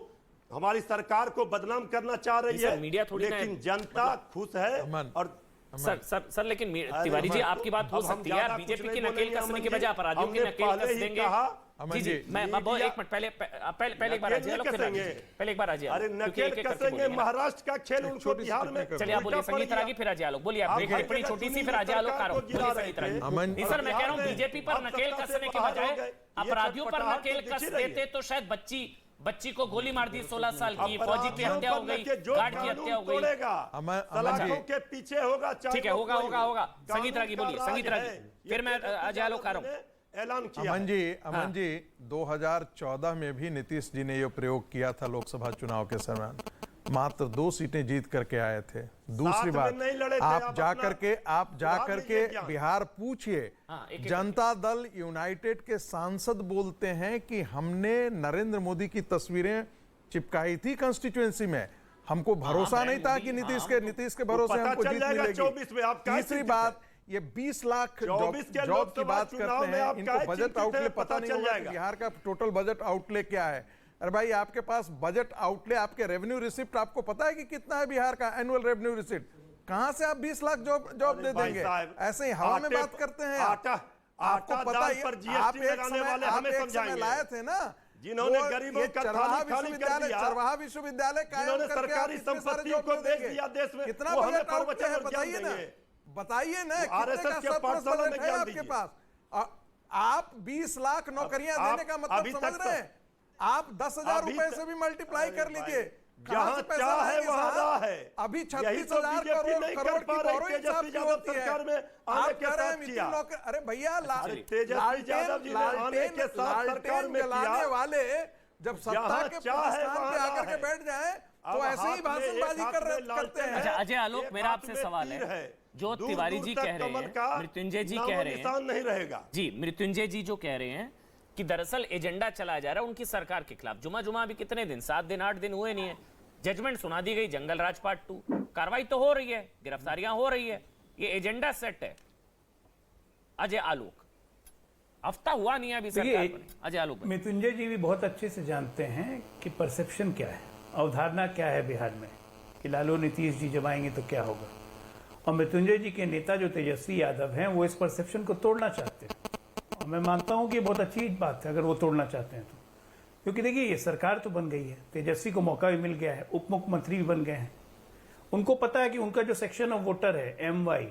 हमारी सरकार को बदनाम करना चाह रही है, लेकिन जनता खुश है। और सर लेकिन तिवारी जी, आपकी बात हो सकती है, बीजेपी की नकेल कसने के बजाय अपराधियों की नकेल कस देंगे। जी मैं एक मिनट पहले एक बार आजिए, पहले एक बार आजिए। अरे नकेल कसेंगे, महाराष्ट्र का खेल उनको बिहार में। चलिए आप बोलिए, संगीत रागी फिर आजिए आलोक। बोलिए आप, टिप्पणी छोटी सी, फिर आजिए आलोक कार। संगीत रागी। सर मैं कह रहा हूँ बीजेपी पर नकेल कसने के बजाय अपराधियों पर नकेल कस देते तो शायद बच्ची को गोली मार दी 16 साल की, फौजी की हत्या हो गई, गार्ड की हत्या हो गई, सलाखों के पीछे होगा। ठीक है, होगा। संगीत रागी बोलिए, संगीत रागी, फिर मैं अजय आलोक कार हूं। ऐलान किया। अमन जी 2014 में भी नीतीश जी ने यह प्रयोग किया था लोकसभा चुनाव के समय, मात्र 2 सीटें जीत करके आए थे। दूसरी बात, आप जाकर के बिहार पूछिए, जनता दल यूनाइटेड के सांसद बोलते हैं कि हमने नरेंद्र मोदी की तस्वीरें चिपकाई थी कंस्टिट्यूएंसी में, हमको भरोसा नहीं था कि नीतीश के भरोसे हमको जीत मिलेगी। तीसरी बात, ये 20 लाख जॉब की बात करते हैं, इनको बजट आउटले पता नहीं होगा कि बिहार का टोटल बजट आउटले क्या है। अरे भाई, आपके पास बजट आउटले, आपके रेवेन्यू रिसिप्ट आपको पता है कि कितना है बिहार का एनुअल रेवेन्यू रिसिप्ट? कहां से आप 20 लाख जॉब दे देंगे? ऐसे ही हवा में बात करते हैं। आपको पता ही, आप एक समय लाए थे ना, जिन्होंने गरीबों का चरवाहा विश्वविद्यालय कायम करके सरकारी संपत्तियों को बेच दिया देश में। कितना बजट आउटले है बताइए ना, आरएसएस के पाठशाला में ज्ञान आपके पास। आप 20 लाख नौकरियां देने का मतलब समझ रहे हैं? आप 10,000 रुपए से भी मल्टीप्लाई कर लीजिए, जहां चाहे वहां राह है। अभी यही तो 36,000 बीजेपी नहीं कर पा रही तेजस्वी यादव सरकार में आने के साथ किया। अरे भैया तेजस्वी यादव जी ने आने के साथ सरकार में किया वाले जब सत्ता के चाहे स्थान पे आकर के बैठ जाए तो ऐसे ही भाषणबाजी करते हैं। अच्छा अजय आलोक, मेरा आपसे सवाल है, जो तिवारी जी कह रहे हैं, मृत्युंजय जी कह रहे हैं, नहीं रहेगा जी, मृत्युंजय जी जो कह रहे हैं कि दरअसल एजेंडा चलाया जा रहा है उनकी सरकार के खिलाफ। जुमा अभी कितने दिन, 7 दिन 8 दिन हुए नहीं है, जजमेंट सुना दी गई, जंगल राज पार्ट 2, कार्रवाई तो हो रही है, गिरफ्तारियां हो रही है, ये एजेंडा सेट है। अजय आलोक, हफ्ता हुआ नहीं है अभी सरकार बने। अजय आलोक, मृत्युंजय जी भी बहुत अच्छे से जानते हैं कि परसेप्शन क्या है, अवधारणा क्या है बिहार में, कि लालू नीतीश जी जब आएंगे तो क्या होगा। और मृत्युंजय जी के नेता जो तेजस्वी यादव हैं वो इस परसेप्शन को तोड़ना चाहते हैं, और मैं मानता हूं कि बहुत अच्छी बात है अगर वो तोड़ना चाहते हैं तो, क्योंकि देखिए ये सरकार तो बन गई है, तेजस्वी को मौका भी मिल गया है, उप मुख्यमंत्री भी बन गए हैं, उनको पता है कि उनका जो सेक्शन ऑफ वोटर है MY,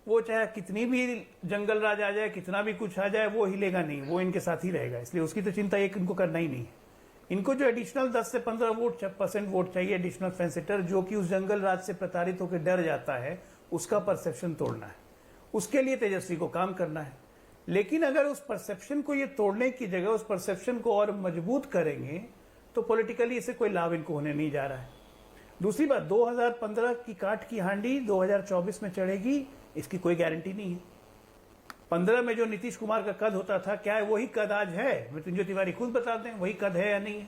वो चाहे कितनी भी जंगल राज आ जाए, कितना भी कुछ आ जाए, वो हिलेगा नहीं, वो इनके साथ ही रहेगा। इसलिए उसकी तो चिंता एक इनको करना ही नहीं है। इनको जो एडिशनल 10 से 15% वोट चाहिए एडिशनल फेंसिटर, जो कि उस जंगल राज से प्रताड़ित होकर डर जाता है, उसका परसेप्शन तोड़ना है। उसके लिए तेजस्वी को काम करना है। लेकिन अगर उस परसेप्शन को ये तोड़ने की जगह उस परसेप्शन को और मजबूत करेंगे तो पॉलिटिकली इसे कोई लाभ इनको होने नहीं जा रहा है। दूसरी बात, 2015 की काट की हांडी 2024 में चढ़ेगी, इसकी कोई गारंटी नहीं है। 15 में जो नीतीश कुमार का कद होता था, क्या है वही कद आज है? मृत्युंजय तिवारी खुद बता दें वही कद है या नहीं है।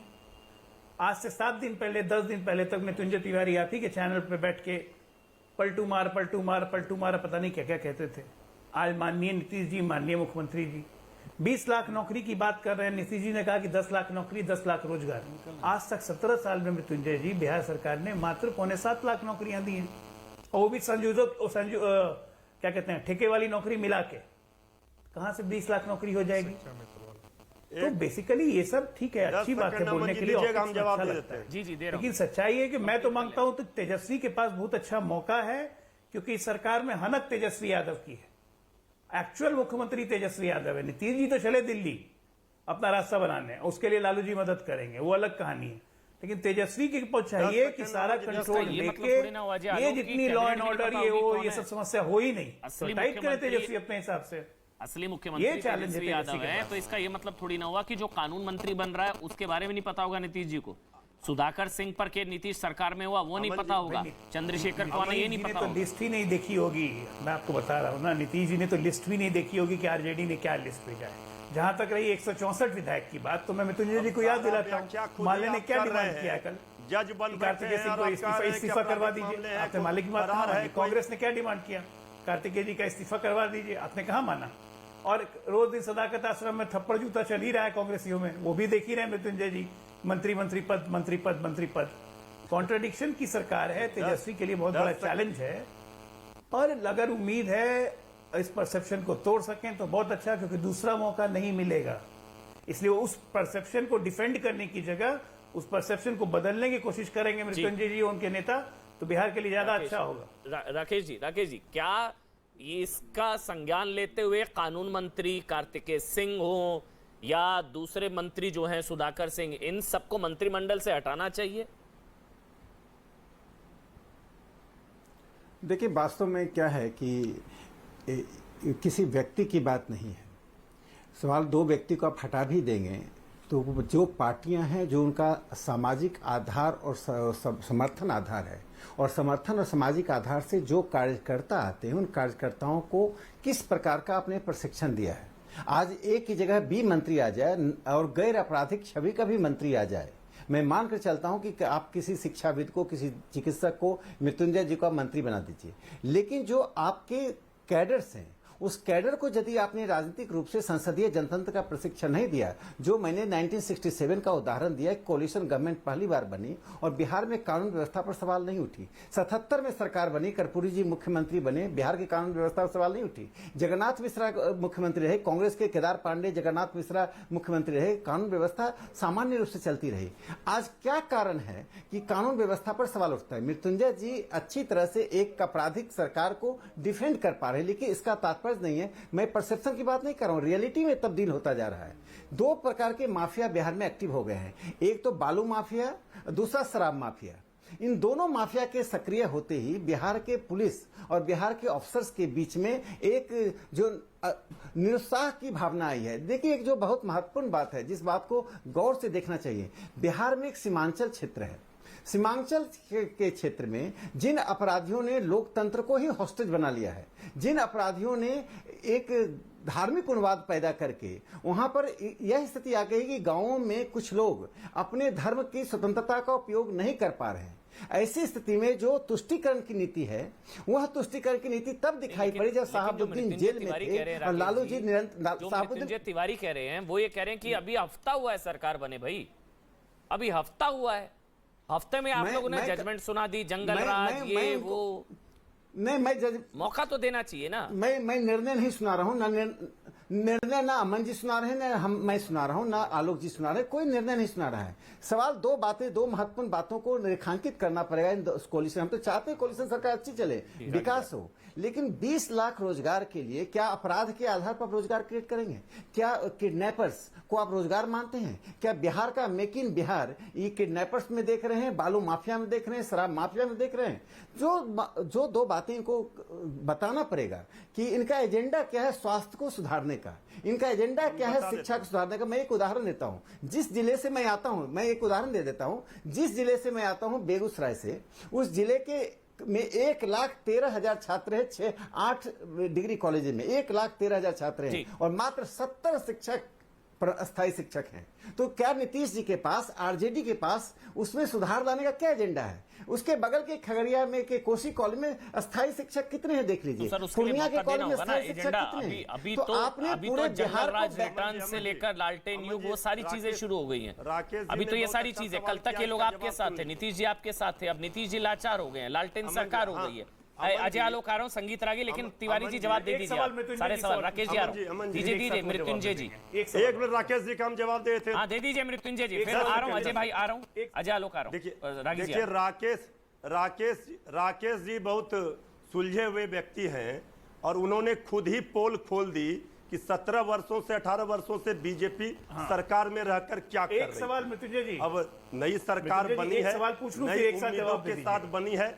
आज से 7 दिन पहले, 10 दिन पहले तक मृत्युंजय तिवारी आप ही के चैनल पे बैठ के पलटू मार पता नहीं क्या क्या कहते थे। आज माननीय नीतीश जी, माननीय मुख्यमंत्री जी 20 लाख नौकरी की बात कर रहे हैं। नीतीश जी ने कहा कि 10 लाख नौकरी, 10 लाख रोजगार। आज तक 17 साल में मृत्युंजय जी बिहार सरकार ने मात्र 7.25 लाख नौकरियां दी हैं, और वो भी क्या कहते हैं ठेके वाली नौकरी मिला के। कहां से 20 लाख नौकरी हो जाएगी? तो बेसिकली ये सब ठीक है, अच्छी बात है बोलने के लिए, हम जवाब दे देते हैं। जी दे रहा हूं। लेकिन सच्चाई है कि मैं तो मांगता हूं तो तेजस्वी के पास बहुत अच्छा मौका है, क्योंकि इस सरकार में हनक तेजस्वी यादव की है। एक्चुअल मुख्यमंत्री तेजस्वी यादव है। नीतीश जी तो चले दिल्ली अपना रास्ता बनाने, उसके लिए लालू जी मदद करेंगे, वो अलग कहानी है। लेकिन तेजस्वी की चाहिए कि सारा कंट्रोल लेके ये जितनी लॉ एंड ऑर्डर ये सब समस्या हो ही नहीं, तो टाइट करे तेजस्वी अपने हिसाब से। असली मुख्यमंत्री तेजस्वी यादव है, तो इसका ये मतलब थोड़ी ना हुआ कि जो कानून मंत्री बन रहा है उसके बारे में नहीं पता होगा नीतीश जी को। सुधाकर सिंह पर के नीतीश सरकार में हुआ वो नहीं पता होगा, चंद्रशेखर कौन है ये नहीं पता होगा। तो लिस्ट ही नहीं देखी होगी, मैं आपको बता रहा हूँ ना। नीतीश जी ने तो लिस्ट भी नहीं देखी होगी कि आरजेडी ने क्या लिस्ट भेजा है। जहां तक रही 164 विधायक की बात, तो मैं मृत्युंजय जी को याद दिलाता हूँ, माले ने क्या डिमांड किया कल? जज बन कार्तिकेय सिंह को इस्तीफा करवा दीजिए। आपने माले की बात कहा, कांग्रेस ने क्या डिमांड किया? कार्तिकेय जी का इस्तीफा करवा दीजिए, आपने कहा माना। और रोज दिन सदाकत आश्रम में थप्पड़ जूता चल ही रहा है कांग्रेसियों में, वो भी देख ही रहे हैं मृत्युंजय जी। मंत्री पद। कॉन्ट्रडिक्शन की सरकार है, तेजस्वी के लिए बहुत बड़ा चैलेंज है। और अगर उम्मीद है इस परसेप्शन को तोड़ सकें तो बहुत अच्छा, क्योंकि दूसरा मौका नहीं मिलेगा। इसलिए उस परसेप्शन को डिफेंड करने की जगह उस परसेप्शन को बदलने की कोशिश करेंगे मृत्युंजय जी उनके नेता, तो बिहार के लिए ज्यादा अच्छा होगा। राकेश जी, क्या इसका संज्ञान लेते हुए कानून मंत्री कार्तिकेय सिंह हो या दूसरे मंत्री जो हैं सुधाकर सिंह, इन सबको मंत्रिमंडल से हटाना चाहिए? देखिए, वास्तव में क्या है कि किसी व्यक्ति की बात नहीं है सवाल। 2 व्यक्ति को आप हटा भी देंगे तो जो पार्टियां हैं, जो उनका सामाजिक आधार और समर्थन आधार है, और समर्थन और सामाजिक आधार से जो कार्यकर्ता आते हैं, उन कार्यकर्ताओं को किस प्रकार का आपने प्रशिक्षण दिया है। आज एक की जगह B मंत्री आ जाए और गैर आपराधिक छवि का भी मंत्री आ जाए, मैं मानकर चलता हूं कि आप किसी शिक्षाविद को, किसी चिकित्सक को, मृत्युंजय जी को मंत्री बना दीजिए। लेकिन जो आपके कैडर्स हैं, उस कैडर को यदि आपने राजनीतिक रूप से संसदीय जनतंत्र का प्रशिक्षण नहीं दिया, जो मैंने 1967 का उदाहरण दिया, कोalition गवर्नमेंट पहली बार बनी और बिहार में कानून व्यवस्था पर सवाल नहीं उठी। 77 में सरकार बनी, कर्पूरी जी मुख्यमंत्री बने, बिहार की कानून व्यवस्था पर सवाल नहीं उठी। जगन्नाथ मिश्रा मुख्यमंत्री रहे, कांग्रेस के केदार पांडे, जगन्नाथ मिश्रा मुख्यमंत्री रहे, कानून व्यवस्था सामान्य रूप से चलती रही। आज क्या कारण है कि कानून व्यवस्था पर सवाल उठता है? मृत्युंजय जी अच्छी तरह से एक आपराधिक सरकार को डिफेंड कर पा रहे, लेकिन इसका तात्पर्य फर्ज नहीं है, मैं परसेप्शन की बात नहीं कर रहा हूं, रियलिटी में तब्दील होता जा रहा है। दो प्रकार के माफिया बिहार में एक्टिव हो गए हैं, एक तो बालू माफिया, दूसरा शराब माफिया। इन दोनों माफिया के सक्रिय होते ही बिहार के पुलिस और बिहार के ऑफिसर्स के बीच में एक जो निरुत्साह की भावना आई है। देखिए, एक जो बहुत महत्वपूर्ण बात है, जिस बात को गौर से देखना चाहिए, बिहार में एक सीमांचल क्षेत्र है। सीमांचल के क्षेत्र में जिन अपराधियों ने लोकतंत्र को ही हॉस्टेज बना लिया है, जिन अपराधियों ने एक धार्मिक उन्माद पैदा करके वहां पर यह स्थिति आ गई कि गांवों में कुछ लोग अपने धर्म की स्वतंत्रता का उपयोग नहीं कर पा रहे हैं, ऐसी स्थिति में जो तुष्टीकरण की नीति है, वह तुष्टीकरण की नीति तब दिखाई पड़ी जब साहबुद्दीन जेल में थे और लालू जी साहबुद्दीन तिवारी कह रहे हैं, वो ये कह रहे हैं कि अभी हफ्ता हुआ है सरकार बने, भाई अभी हफ्ता हुआ है, हफ्ते में आप लोगों ने जजमेंट सुना दी, जंगल राज ये वो। नहीं, मैं मौका तो देना चाहिए ना। मैं निर्णय नहीं सुना रहा हूं, ना निर्णय ना अमन जी सुना रहे हैं, ना मैं सुना रहा हूं, ना आलोक जी सुना रहे हैं, कोई निर्णय नहीं सुना रहा है। सवाल दो बातें, दो महत्वपूर्ण बातों को रेखांकित करना पड़ेगा इन कोलिशन। हम तो चाहते हैं कोलिशन सरकार अच्छी चले, विकास हो, लेकिन 20 लाख रोजगार के लिए क्या अपराध के आधार पर रोजगार क्रिएट करेंगे? क्या किडनैपर्स को आप रोजगार मानते हैं? क्या बिहार का मेक इन बिहार ये किडनैपर्स में देख रहे हैं, बालू माफिया में देख रहे हैं, शराब माफिया में देख रहे हैं? जो दो बातें इनको बताना पड़ेगा कि इनका एजेंडा क्या है स्वास्थ्य को सुधारने का, इनका एजेंडा क्या है शिक्षा को सुधारने का। मैं एक उदाहरण देता हूं, जिस जिले से मैं आता हूं, मैं एक उदाहरण दे देता हूं, जिस जिले से मैं आता हूं बेगूसराय से, उस जिले के में 1,13,000 छात्र है, 6-8 डिग्री कॉलेज में 1,13,000 छात्र हैं और मात्र 70 शिक्षक अस्थायी शिक्षक हैं। तो क्या नीतीश जी के पास, आरजेडी के पास उसमें सुधार लाने का क्या एजेंडा है? उसके बगल के खगड़िया में के कोसी कॉलेज में अस्थायी शिक्षक कितने हैं देख लीजिए, पूर्णिया के कॉलेज में अस्थायी शिक्षक कितने हैं? अभी तो जंगल राज रिटर्न से लेकर लालटेन युग वो सारी चीजें शुरू हो गई हैं। अभी तो ये सारी चीजें, कल तक ये लोग आपके साथ थे, नीतीश जी आपके साथ थे, अब नीतीश जी लाचार हो गए हैं, लालटेन सरकार हो गई है। अजय आलोक आ रहा हूं, संगीत रागी, लेकिन तिवारी जी जवाब दे दीजिए सारे सवाल। राकेश जी आ रहा हूं, दीजिए मृत्युंजय जी एक मिनट, राकेश जी का हम जवाब दे थे। हाँ दे दीजिए मृत्युंजय जी, फिर आ रहा हूं अजय भाई, आ रहा हूं अजय आलोक आ रहा हूं। देखिए राकेश जी बहुत सुलझे हुए व्यक्ति हैं और उन्होंने खुद ही पोल खोल दी कि 17 वर्षों से 18 वर्षों से बीजेपी सरकार में रहकर क्या कर रही है। एक सवाल मृत्युंजय जी, अब नई सरकार बनी है, सवाल पूछ लूं, नई उम्मीदों के साथ बनी है।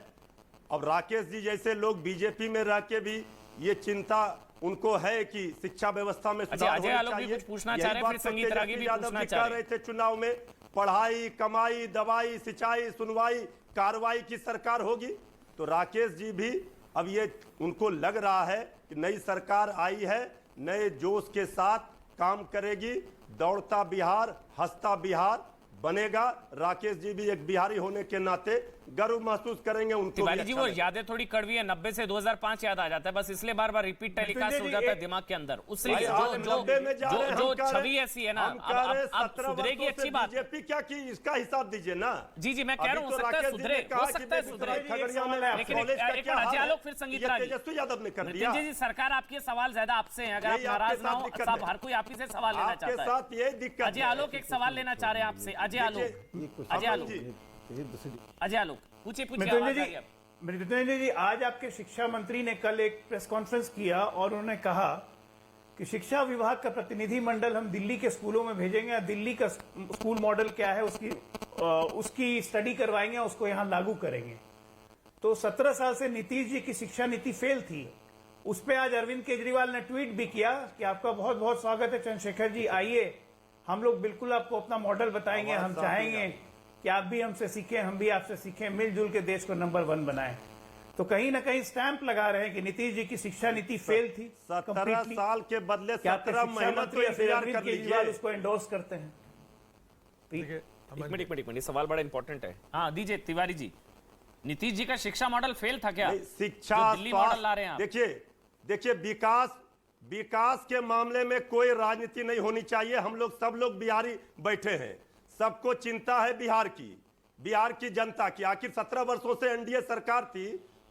अब राकेश जी जैसे लोग बीजेपी में रह के भी ये चिंता उनको है कि शिक्षा व्यवस्था में सुधार होना चाहिए। कुछ पूछना चाह रहे हैं, फिर संगीत रागी भी पूछना चाह रहे थे चुनाव में, पढ़ाई, कमाई, दवाई, सिंचाई, सुनवाई, कार्रवाई की सरकार होगी। तो राकेश जी भी अब ये उनको लग रहा है कि नई सरकार आई है, नए जोश के साथ काम करेगी, दौड़ता बिहार, हंसता बिहार बनेगा। राकेश जी भी एक बिहारी होने के नाते गर्व महसूस करेंगे। उनको तिवारी जी वो यादें थोड़ी कड़वी है, 90 से 2005 याद आ जाता है, बस इसलिए बार बार रिपीट टेलीकास्ट हो जाता है दिमाग के अंदर। उससे जो छवि ऐसी है ना, अब सुधरेगी, अच्छी बात। बीजेपी क्या की इसका हिसाब दीजिए ना। जी मैं कह रहा हूँ, हो सकता है सुधरे, लेकिन अजय आलोक फिर संगीत रागी। तेजस्वी यादव ने कर दिया। जी सरकार आपके सवाल ज्यादा आपसे हैं, अगर आप नाराज ना हो, सब हर कोई आप ही से सवाल लेना चाहता है। साथ ये दिक्कत, अजय आलोक एक सवाल लेना चाह रहे हैं आपसे। अजय आलोक पूछिए। मृत्युंजय जी, आज आपके शिक्षा मंत्री ने कल एक प्रेस कॉन्फ्रेंस किया और उन्होंने कहा कि शिक्षा विभाग का प्रतिनिधि मंडल हम दिल्ली के स्कूलों में भेजेंगे, दिल्ली का स्कूल मॉडल क्या है उसकी स्टडी करवाएंगे, उसको यहां लागू करेंगे। तो 17 साल से नीतीश जी की शिक्षा नीति फेल थी, उस पर आज अरविंद केजरीवाल ने ट्वीट भी किया कि आपका बहुत बहुत स्वागत है चंद्रशेखर जी, आइए हम लोग बिल्कुल आपको अपना मॉडल बताएंगे, हम चाहेंगे कि आप भी हमसे सीखें, हम भी आपसे सीखें, मिलजुल के देश को नंबर 1 बनाएं। तो कहीं ना कहीं स्टैंप लगा रहे हैं कि नीतीश जी की शिक्षा नीति फेल थी। 17 साल के बदले 17 महीना तो इंतजार कर लीजिए, उसको एंडोर्स करते हैं। एक मिनट, सवाल बड़ा इंपॉर्टेंट है। हाँ दीजिए तिवारी जी, नीतीश जी का शिक्षा मॉडल फेल था क्या? शिक्षा दिल्ली मॉडल ला रहे हैं। देखिए विकास के मामले में कोई राजनीति नहीं होनी चाहिए। हम लोग सब लोग बिहारी बैठे हैं, सबको चिंता है बिहार की जनता की। आखिर 17 वर्षों से एनडीए सरकार थी,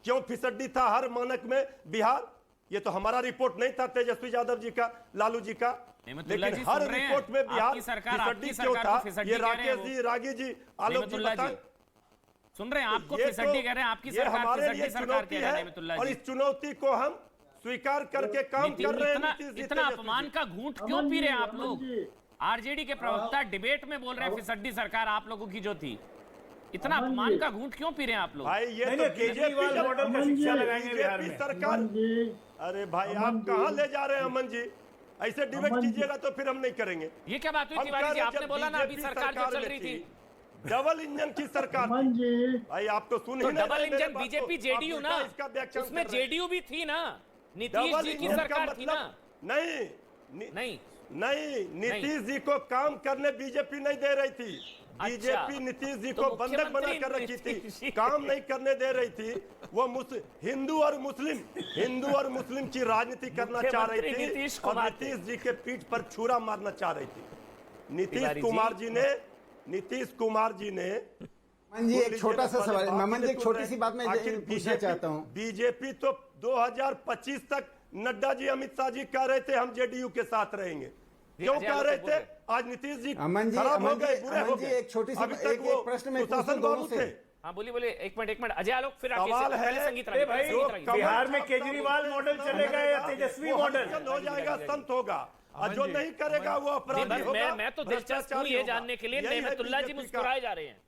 क्यों फिसड्डी था हर मानक में बिहार? ये तो हमारा रिपोर्ट नहीं था तेजस्वी यादव जी का, लालू जी का, लेकिन हर रिपोर्ट में बिहार फिसड्डी क्यों था? ये राकेश जी, रागी जी, आलोक जी बताएं। सुन रहे हैं, आपको फिसड्डी कह रहे हैं, आपकी सरकार फिसड्डी सरकार कह रहे हैं। और इस चुनौती को हम स्वीकार करके काम कर रहे हैं। इतना नीतीश जी इतना तेजस्वी अपमान जी। का घूंट क्यों पी रहे हैं आप अमन लोग? जी, आरजेडी के प्रवक्ता डिबेट में बोल रहे हैं फिसड्डी सरकार आप लोगों की जो थी, इतना अमन अपमान जी। का घूंट क्यों पी रहे हैं आप लोग? भाई ये नहीं, तो नहीं, केजरीवाल बीजेपी मॉडल का अमन शिक्षा जी, लगाएंगे बिहार बीजेपी में। सरकार। अमन जी, अरे भाई अमन आप जी। कहाँ ले जा रहे हैं अमन जी? ऐसे डिबेट अमन जी। कीजिएगा तो फिर हम नहीं करेंगे। ये क्या बात हुई हम तिवारी कह जी? रहे आपने जब बोला ना अभी बीजेपी सरकार जो चल में रही थी, डबल इंजन की सरकार थी। अमन जी, भाई आप तो सुन तो ही नहीं डबल रहे मेरे इंजन बात को। बीजेपी आप जेडीयू उल्टा ना, इसका व्याख्यान उसमें कर रहे हैं। जेडीयू भी थी ना, नीतीश डबल जी की इंजन का सरकार थी ना। नहीं नहीं नहीं, नीतीश जी को काम करने बीजेपी नहीं दे रही थी। बीजेपी नीतीश जी तो को बंधक बना मुख्यमंत्री कर रखी नीतीश जी। थी, काम नहीं करने दे रही थी। वो हिंदू और मुस्लिम की राजनीति करना चाह रही मुख्यमंत्री थी नीतीश और कुमार नीतीश जी के पीठ पर छुरा मारना चाह रही थी। नीतीश तिवारी कुमार जी ने अमन जी एक छोटा सा सवाल, अमन जी एक छोटी सी बात मैं आखिर पूछना चाहता हूँ। बीजेपी तो 2025 तक नड्डा जी, अमित शाह जी कह रहे थे हम जेडीयू के साथ रहेंगे। क्यों अजय कह आलोक रहे बोल थे? रहे। आज नीतीश जी अमन जी, खराब हो अमन गए, जी, बुरे हो अमन जी, गए। एक छोटी सी अभी तक एक वो प्रश्न मैं सुशासन पूछूं दोनों बाबू से। थे। हाँ बोलिए एक मिनट अजय आलोक, फिर सवाल राकेश है, पहले संगीत अरे भाई, रागी। बिहार में केजरीवाल मॉडल चलेगा या तेजस्वी मॉडल? हो जाएगा, संत होगा, और जो नहीं करेगा वो अपराधी होगा। मैं तो दिलचस्प हूँ भ्रष्टाचारी ये होगा। जानने के लिए, यही है नेमतुल्ला जी बीजेपी का। मुस्कुराए जा रहे हैं।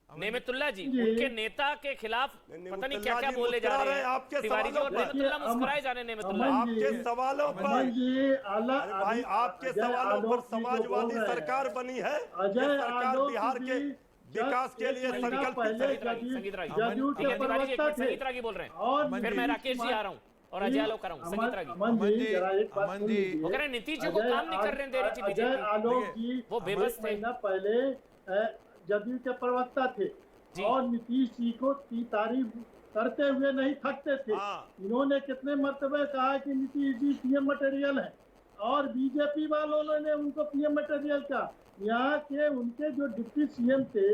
नेमतुल्ला जी जी। उनके नेता के खिलाफ पता नहीं नेमतुल्ला क्या क्या जी बोले जा मुस्कुरा रहे रहे हैं हैं आपके तिवारी जी, और सवालों पर। नेमतुल्ला मुस्कुराए जा रहे हैं नेमतुल्ला जी। अमन जी, आपके सवालों पर अमन जी, अरे भाई आपके अजय सवालों पर आलोक जी जो समाजवादी बोल रहे हैं, सरकार बनी है। अजय ये सरकार आलोक बिहार के जी विकास के लिए एक महीना संकल्पित पहले है। संगीत रागी। जदयू ठीक के है तिवारी जी, एक प्रवक्ता मिनट, थे संगीत रागी बोल रहे हैं, और फिर मैं राकेश जी आ रहा हूँ और अजय आलोक कर रहा हूँ। संगीत रागी अमन जी, जरा एक बात अमन सुन जी, लीजिए। वो कह रहे हैं नीतीश जी को काम नहीं करने दे रही थी अजय बीजेपी। आलोक जी वो बेबस एक थे। महीना पहले जदयू के प्रवक्ता थे जी। और नीतीश जी को की तारीफ करते हुए नहीं थकते थे। हाँ। इन्होंने कितने मर्तबे कहा कि नीतीश जी पीएम मटेरियल है, और बीजेपी वालों ने उनको पीएम मटेरियल कहा। यहाँ के उनके जो डिप्टी सीएम थे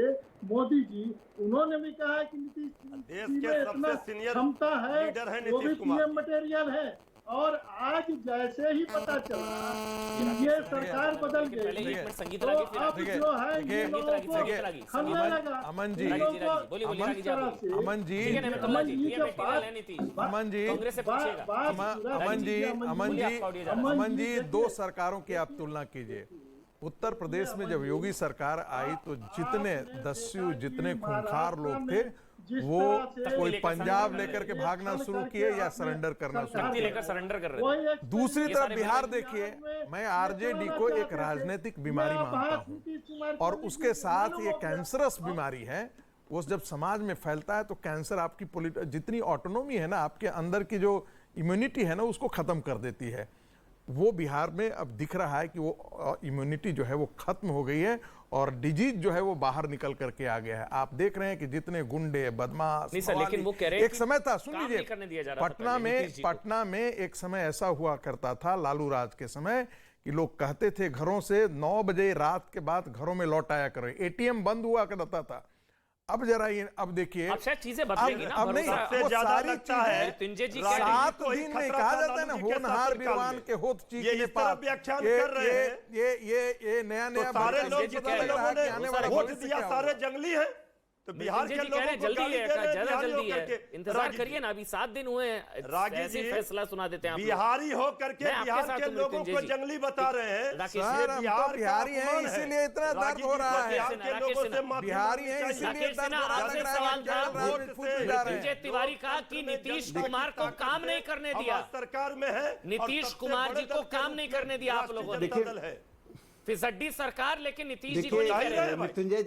मोदी जी, उन्होंने भी कहा कि नीतीश देश जी के में सबसे इतना सीनियर क्षमता है, लीडर है वो भी नीतीश कुमार। पीएम मटेरियल है। और आज जैसे ही पता चला कि ये सरकार बदल पहले गई, एक मिनट संगीत तो रागी, फिर अब देखिए, जो है देखिए, ये लोगों संगीत रागी, को रागी, खलने अमन- लगा। अमन जी, इन लोगों रागी, रागी, बोलिए, बोलिए, को रागी जी, इस तरह आप से- अमन जी, ठीक है नेमतुल्ला जी, अमन जी ये के मेटीरियल है नीतीश। अमन जी, कांग्रेस से पूछिएगा। अमन जी, बोलिए, आपका ऑडियो जा रहा है। अमन जी, दो सरकारों की आप तुलना कीजिए। उत्तर प्रदेश में जब योगी सरकार आई तो जितने दस्यु, जितने खूंखार लोग थे वो कोई पंजाब लेकर के भागना शुरू किए या सरेंडर करना शुरू शक्ति किए। लेकर सरेंडर कर रहे थे। दूसरी ये तरफ सारे बिहार बिहार देखिए, मैं आरजेडी को एक राजनीतिक बीमारी मानता हूं और उसके साथ ये कैंसरस बीमारी है। वो जब समाज में फैलता है तो कैंसर आपकी जितनी ऑटोनॉमी है ना, आपके अंदर की जो इम्यूनिटी है ना, उसको खत्म कर देती है। वो बिहार में अब दिख रहा है कि वो इम्यूनिटी जो है वो खत्म हो गई है और डिजीज जो है वो बाहर निकल करके आ गया है। आप देख रहे हैं कि जितने गुंडे, बदमाश, नहीं सर, लेकिन वो कह रहे हैं एक कि समय था, सुन काम नहीं करने दिया जा लीजिए, रहा था पहले नीतीश जी को। पटना में एक समय ऐसा हुआ करता था लालू राज के समय कि लोग कहते थे घरों से 9 बजे रात के बाद घरों में लौट आया करो, एटीएम बंद हुआ करता था। अब जरा ये अब देखिए, अब शायद चीजें बदलेंगी ना, अब नहीं, भरोसा- सबसे वो ज्यादा सारी लगता चीजें- है तिंजे जी राजनीति सात को ही दिन में खतरा कहा था जाता है ना, लालू जी के होनहार शासनकाल विद्वान में। के होत चीख ये के इस तरह पास। व्याख्यान ये- कर रहे हैं। ये नया नया सारे बच्चे लोग जी जितने कह रहे लोगों हैं कि ने आने वाला वोट भविष्य दिया क्या सारे होगा। जंगली हैं। तो बिहार संजय के जी कह रहे लोगों हैं को जल्दी गाली है, दे रहे हैं ज्यादा बिहारी जल्दी होकर है, के। इंतजार रागी करिए जी, ना, अभी 7 दिन हुए हैं, रागी ऐसे जी, फैसला सुना देते हैं आप लोग। बिहारी हो करके मैं आपके बिहार साथ के हूं, लोगों नितिन को जी। जंगली बता रहे हैं। राकेश सर, जी, हम तो बिहार का बिहारी हैं, अपमान है। इसीलिए इतना दर्द रागी हो जी रहा को है। बिहार के राकेश लोगों सिन्हा, से माफी बिहारी हैं, मांगनी इसीलिए चाहिए। राकेश दर्द सिन्हा, हो रहा है। आपसे लग रहा है सवाल कि था, क्या वोट राजनीति फूट से जा रहे हैं। विजय तिवारी कहा कि नीतीश कुमार को काम नहीं करने दिया। सरकार में है। नीतीश कुमार जी को काम नहीं करने दिया आप लोगों ने। है फिसड्डी सरकार, लेकिन नीतीश जी को देखिए नहीं कह रहे हैं। मृत्युंजय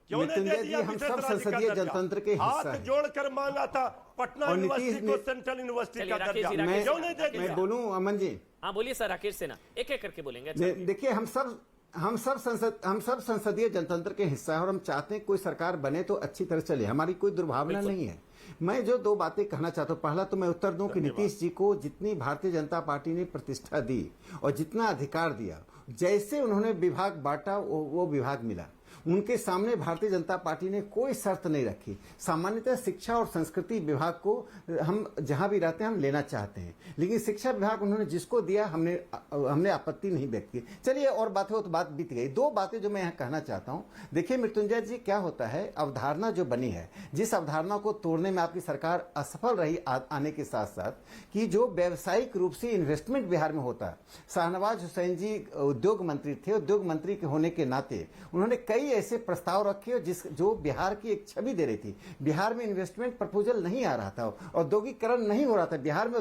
क्यों नहीं दे मृत्युंजय जी, दिया हम विशेष सब राज्य का संसदीय दर्जा? जनतंत्र के हिस्सा हाथ हैं। जोड़कर मांगा था पटना और यूनिवर्सिटी नीतीश को ने- सेंट्रल यूनिवर्सिटी चलिए, का राकेश दर्जा जी, राकेश क्यों जी, नहीं दे राकेश दिया? मैं बोलूं अमन जी, हाँ बोलिए सर, राकेश सिन्हा एक एक करके बोलेंगे। अच्छा, देखिए हम सब संसदीय जनतंत्र के हिस्सा है और हम चाहते हैं कोई सरकार बने तो अच्छी तरह चले, हमारी कोई दुर्भावना नहीं है। मैं जो 2 बातें कहना चाहता हूं, पहला तो मैं उत्तर दूं कि नीतीश जी को जितनी भारतीय जनता पार्टी ने प्रतिष्ठा दी और जितना अधिकार दिया, जैसे उन्होंने विभाग बांटा वो विभाग मिला। उनके सामने भारतीय जनता पार्टी ने कोई शर्त नहीं रखी। सामान्यतः शिक्षा और संस्कृति विभाग को हम जहां भी रहते हैं हम लेना चाहते हैं, लेकिन शिक्षा विभाग उन्होंने जिसको दिया हमने आपत्ति नहीं व्यक्त की। चलिए और बात हो तो बात बीत गई। दो बातें जो मैं यहाँ कहना चाहता हूँ, देखिए मृत्युंजय जी, क्या होता है, अवधारणा जो बनी है, जिस अवधारणा को तोड़ने में आपकी सरकार असफल रही आने के साथ साथ, कि जो व्यावसायिक रूप से इन्वेस्टमेंट बिहार में होता है। शाहनवाज हुसैन जी उद्योग मंत्री थे, उद्योग मंत्री के होने के नाते उन्होंने कई ऐसे प्रस्ताव रखे जो बिहार की एक छवि दे रही थी। बिहार में इन्वेस्टमेंट प्रपोजल नहीं आ रहा था, औद्योगिकरण नहीं हो रहा था बिहार में।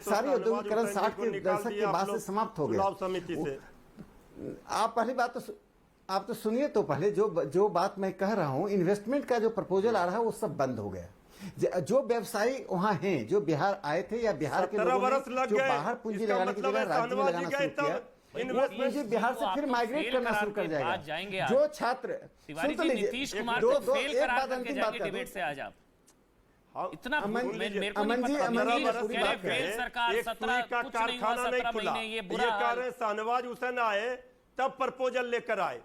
सारे औद्योगिकरण 60 के दशक के बाद से समाप्त हो गया। आप पहली बात तो आप तो सुनिए, तो पहले जो बात मैं कह रहा हूं, इन्वेस्टमेंट का जो प्रपोजल आ रहा है वो सब बंद हो गया। जो व्यवसायी वहां हैं, जो बिहार आए थे या बिहार के लोगों ने जो बाहर पूंजी लगाने की जगह राज्य में लगाना शुरू किया, वो पूंजी बिहार से फिर माइग्रेट करना शुरू कर जाएगा। जो छात्र सुन तो लीजिए, नीतीश कुमार को फेल करा करके जाके डिबेट से आज आप इतना अमन जी सरकार 17 का कारखाना नहीं खुला, ये कह रहे शाहनवाज हुसैन आए तब प्रपोजल लेकर आए,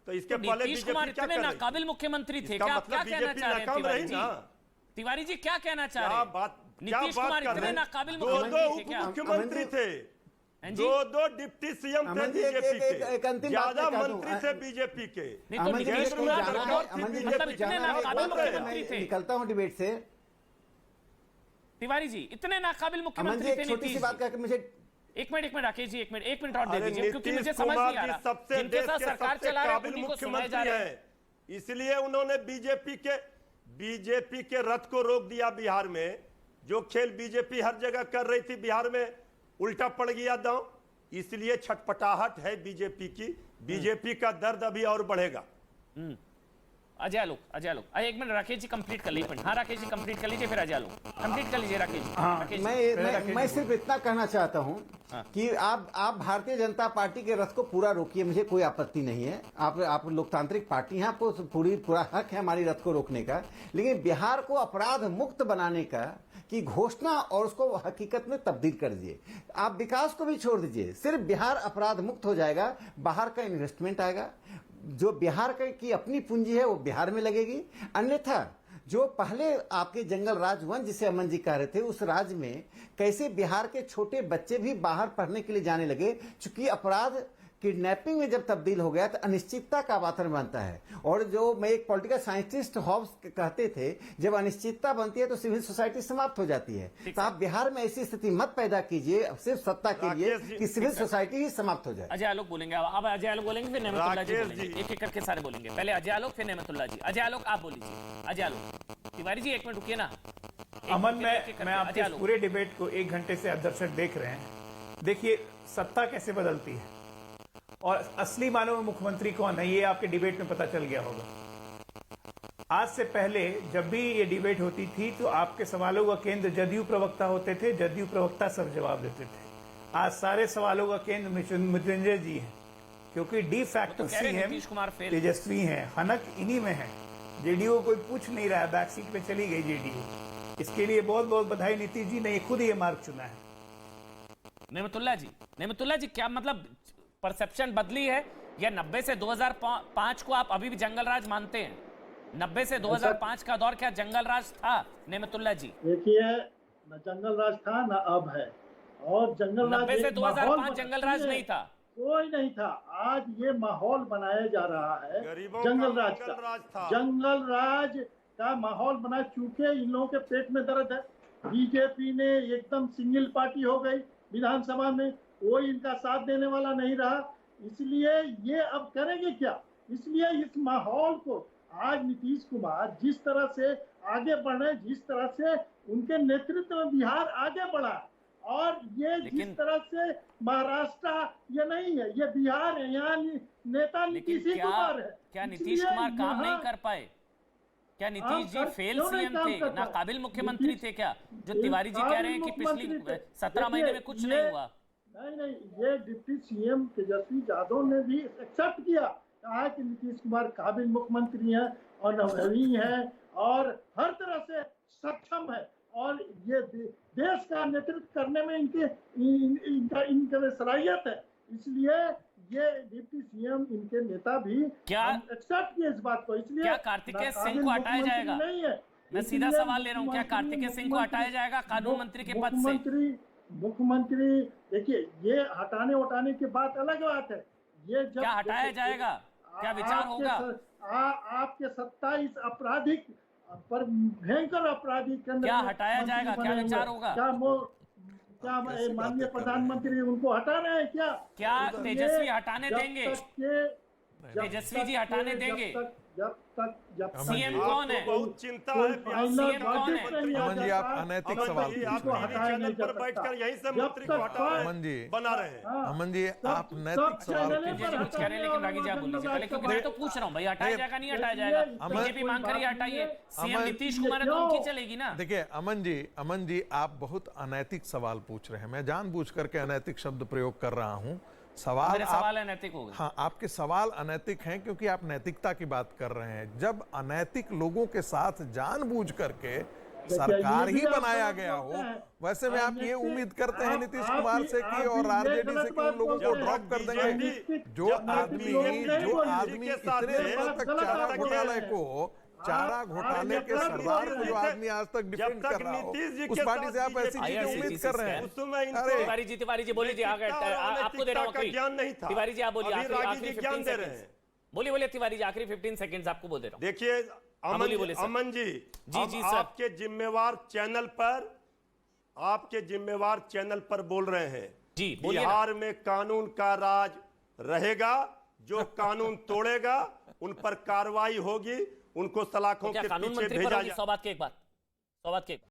तो इसके पहले नीतीश कुमार इतने नाकाबिल मुख्यमंत्री थे। क्या कहना चाह रहे हैं तिवारी जी? क्या कहना चाह रहे हैं? नीतीश कुमार इतने नाकाबिल मुख्यमंत्री थे, दो डिप्टी सीएम थे बीजेपी के, ज्यादा मंत्री थे बीजेपी के। मतलब इतने नाकाबिल मुख्यमंत्री थे। निकलता हूं डिबेट से। तिवारी जी इतने नाकाबिल मुख्यमंत्री थे। छोटी सी बात करके मुझे एक मिनट राकेश जी, एक मिनट और दे दीजिए, क्योंकि मुझे समझ नहीं आ रहा जिनके साथ सरकार चला रहे हैं उन्हीं को सुनाया जा रहा है। इसलिए उन्होंने बीजेपी के रथ को रोक दिया बिहार में। जो खेल बीजेपी हर जगह कर रही थी बिहार में उल्टा पड़ गया दांव, इसलिए छटपटाहट है बीजेपी की। बीजेपी का दर्द अभी और बढ़ेगा। अजय आलोक एक मिनट राकेश जी कंप्लीट कर लीजिए। हाँ राकेश जी कंप्लीट कर लीजिए, फिर अजय आलोक कंप्लीट कर लीजिए। राकेश जी मैं सिर्फ इतना कहना चाहता हूं कि आप भारतीय जनता पार्टी के रथ को पूरा रोकिए, मुझे कोई आपत्ति नहीं है। आप लोकतांत्रिक पार्टी हैं, आपको पूरा हक है हमारी रथ को रोकने का, लेकिन बिहार को अपराध मुक्त बनाने का की घोषणा और उसको हकीकत में तब्दील कर दीजिए। आप विकास को भी छोड़ दीजिए, सिर्फ बिहार अपराध मुक्त हो जाएगा, बाहर का इन्वेस्टमेंट आएगा, जो बिहार की अपनी पूंजी है वो बिहार में लगेगी। अन्यथा जो पहले आपके जंगल राज वन जिसे अमन जी कह रहे थे, उस राज्य में कैसे बिहार के छोटे बच्चे भी बाहर पढ़ने के लिए जाने लगे, चूंकि अपराध किडनैपिंग में जब तब्दील हो गया तो अनिश्चितता का वातावरण बनता है। और जो मैं एक पॉलिटिकल साइंटिस्ट हॉब्स कहते थे, जब अनिश्चितता बनती है तो सिविल सोसाइटी समाप्त हो जाती है। तो आप बिहार में ऐसी स्थिति मत पैदा कीजिए सिर्फ सत्ता के लिए कि सिविल सोसाइटी ही समाप्त हो जाए। अजय आलोक बोलेंगे, अब अजय आलोक बोलेंगे, फिर नेमतुल्लाह जी बोलेंगे। एक एक करके सारे बोलेंगे, पहले अजय आलोक फिर नेमतुल्लाह जी। अजय आलोक आप बोलिए। अजय आलोक, तिवारी जी एक मिनट रुकिए ना। अमन, मैं आपके पूरे डिबेट को 1 घंटे से दर्शक देख रहे हैं। देखिए सत्ता कैसे बदलती है और असली मानव मुख्यमंत्री कौन है, ये आपके डिबेट में पता चल गया होगा। आज से पहले जब भी ये डिबेट होती थी तो आपके सवालों का केंद्र जदयू प्रवक्ता होते थे, जदयू प्रवक्ता सब जवाब देते थे। आज सारे सवालों का केंद्र मृत्युंजय जी हैं, क्योंकि डी फैक्टो सीएम तेजस्वी हैं, हनक इन्हीं में है। जेडीयू कोई पूछ नहीं रहा, बैक सीट पे चली गई जेडीयू। इसके लिए बहुत बहुत बधाई नीतीश जी ने खुद ये मार्ग चुना है। नेमतुल्लाह जी क्या मतलब परसेप्शन बदली है, या 90 से 2005 को आप अभी भी जंगल राज मानते हैं? 90 से 2005 का दौर क्या जंगल राज था नेमतुल्लाह जी? देखिए न जंगल राज था न अब है, और जंगल राज 90 से 2005 जंगल राज नहीं था, कोई नहीं था। आज ये माहौल बनाया जा रहा है जंगल राज का। जंगल राज का माहौल बना, चूंकि इन लोगों के पेट में दर्द है। बीजेपी ने एकदम सिंगल पार्टी हो गई विधानसभा में, कोई इनका साथ देने वाला नहीं रहा, इसलिए ये अब करेंगे क्या। इसलिए इस माहौल को आज नीतीश कुमार जिस तरह से आगे बढ़े, जिस तरह से उनके नेतृत्व में बिहार आगे बढ़ा, और ये जिस तरह से महाराष्ट्र ये नहीं है, ये बिहार है, यहाँ नेता नीतीश कुमार है। क्या नीतीश कुमार काम नहीं कर पाए? क्या नीतीश जी फेल सीएम थे, ना काबिल मुख्यमंत्री थे क्या, जो तिवारी जी कह रहे हैं कि पिछली 17 महीने में कुछ नहीं हुआ? नहीं, ये डिप्टी सीएम तेजस्वी यादव ने भी एक्सेप्ट किया, कहा कि नीतीश कुमार काबिल मुख्यमंत्री हैं और अनुभवी हैं और हर तरह से सक्षम है, और ये देश का नेतृत्व करने में इनके सलाहियत है। इसलिए ये डिप्टी सीएम इनके नेता भी क्या एक्सेप्ट किए इस बात को, इसलिए क्या कार्तिकेय सिंह को हटाया मुख्यमंत्री जाएगा? नहीं है। मैं सीधा इसलिए सवाल ले रहा हूं, क्या कार्तिकेय सिंह को हटाया जाएगा कानून मंत्री के पद से? मुख्यमंत्री देखिए, ये हटाने उठाने की बात अलग बात है। ये जब क्या हटाया जाएगा? क्या विचार होगा? आपके 27 आपराधिक पर भयंकर अपराधी के अंदर क्या हटाया जाएगा? क्या विचार होगा? क्या माननीय प्रधानमंत्री उनको हटा रहे हैं क्या? क्या तेजस्वी हटाने देंगे? तेजस्वी जी हटाने देंगे? जब सीएम कौन है? बहुत चिंता है। सीएम कौन है? अमन जी, आप अनैतिक सवाल जी, आप टीवी चैनल पर बैठकर यहीं से मंत्री को हटा रहे हैं, अमन जी, बना रहे हैं। अमन जी, आप नैतिक सवाल तेजस्वी कुछ कह रहे हैं, लेकिन रागी जी आप बोल लीजिए पहले, क्योंकि मैं तो पूछ रहा हूँ भाई, हटाया जाएगा नहीं हटाया जाएगा? बीजेपी मांग कर ही हटाइए। सीएम नीतीश कुमार है तो उनकी चलेगी ना? देखिए अमन जी, आप बहुत अनैतिक सवाल पूछ रहे हैं। मैं जानबूझ करके अनैतिक शब्द प्रयोग कर रहा हूं। मेरे सवाल अनैतिक हो गए। हाँ, आपके सवाल अनैतिक हैं क्योंकि आप नैतिकता की बात कर रहे हैं। जब अनैतिक लोगों के साथ जानबूझ करके सरकार ही बनाया गया हो, वैसे में आप ये उम्मीद करते हैं नीतीश कुमार से कि और आरजेडी से कि उन लोगों को ड्रॉप कर देंगे? जो आदमी इतने दिनों तक चारा घोटाले के सरदार को जो आदमी आज तक डिफेंड कर रहा हो, उस पार्टी से आप ऐसी चीजें उम्मीद कर रहे हैं? तिवारी जी बोलिए, आपको दे रहा हूँ ज्ञान नहीं था। तिवारी जी आप बोलिए, आखिरी ज्ञान दे रहे हैं। बोलिए तिवारी जी, आखिरी 15 सेकंड्स आपको बोल दे रहा हूँ। देखिए अमन जी, सर। आपके जिम्मेवार चैनल पर बोल रहे हैं जी, बोलिए ना। बिहार में कानून का राज रहेगा, जो कानून तोड़ेगा उन पर कार्रवाई होगी, उनको सलाखों के कानून पीछे मंत्री भेजा पर होगी? 100 बात के एक बात, 100 बात के एक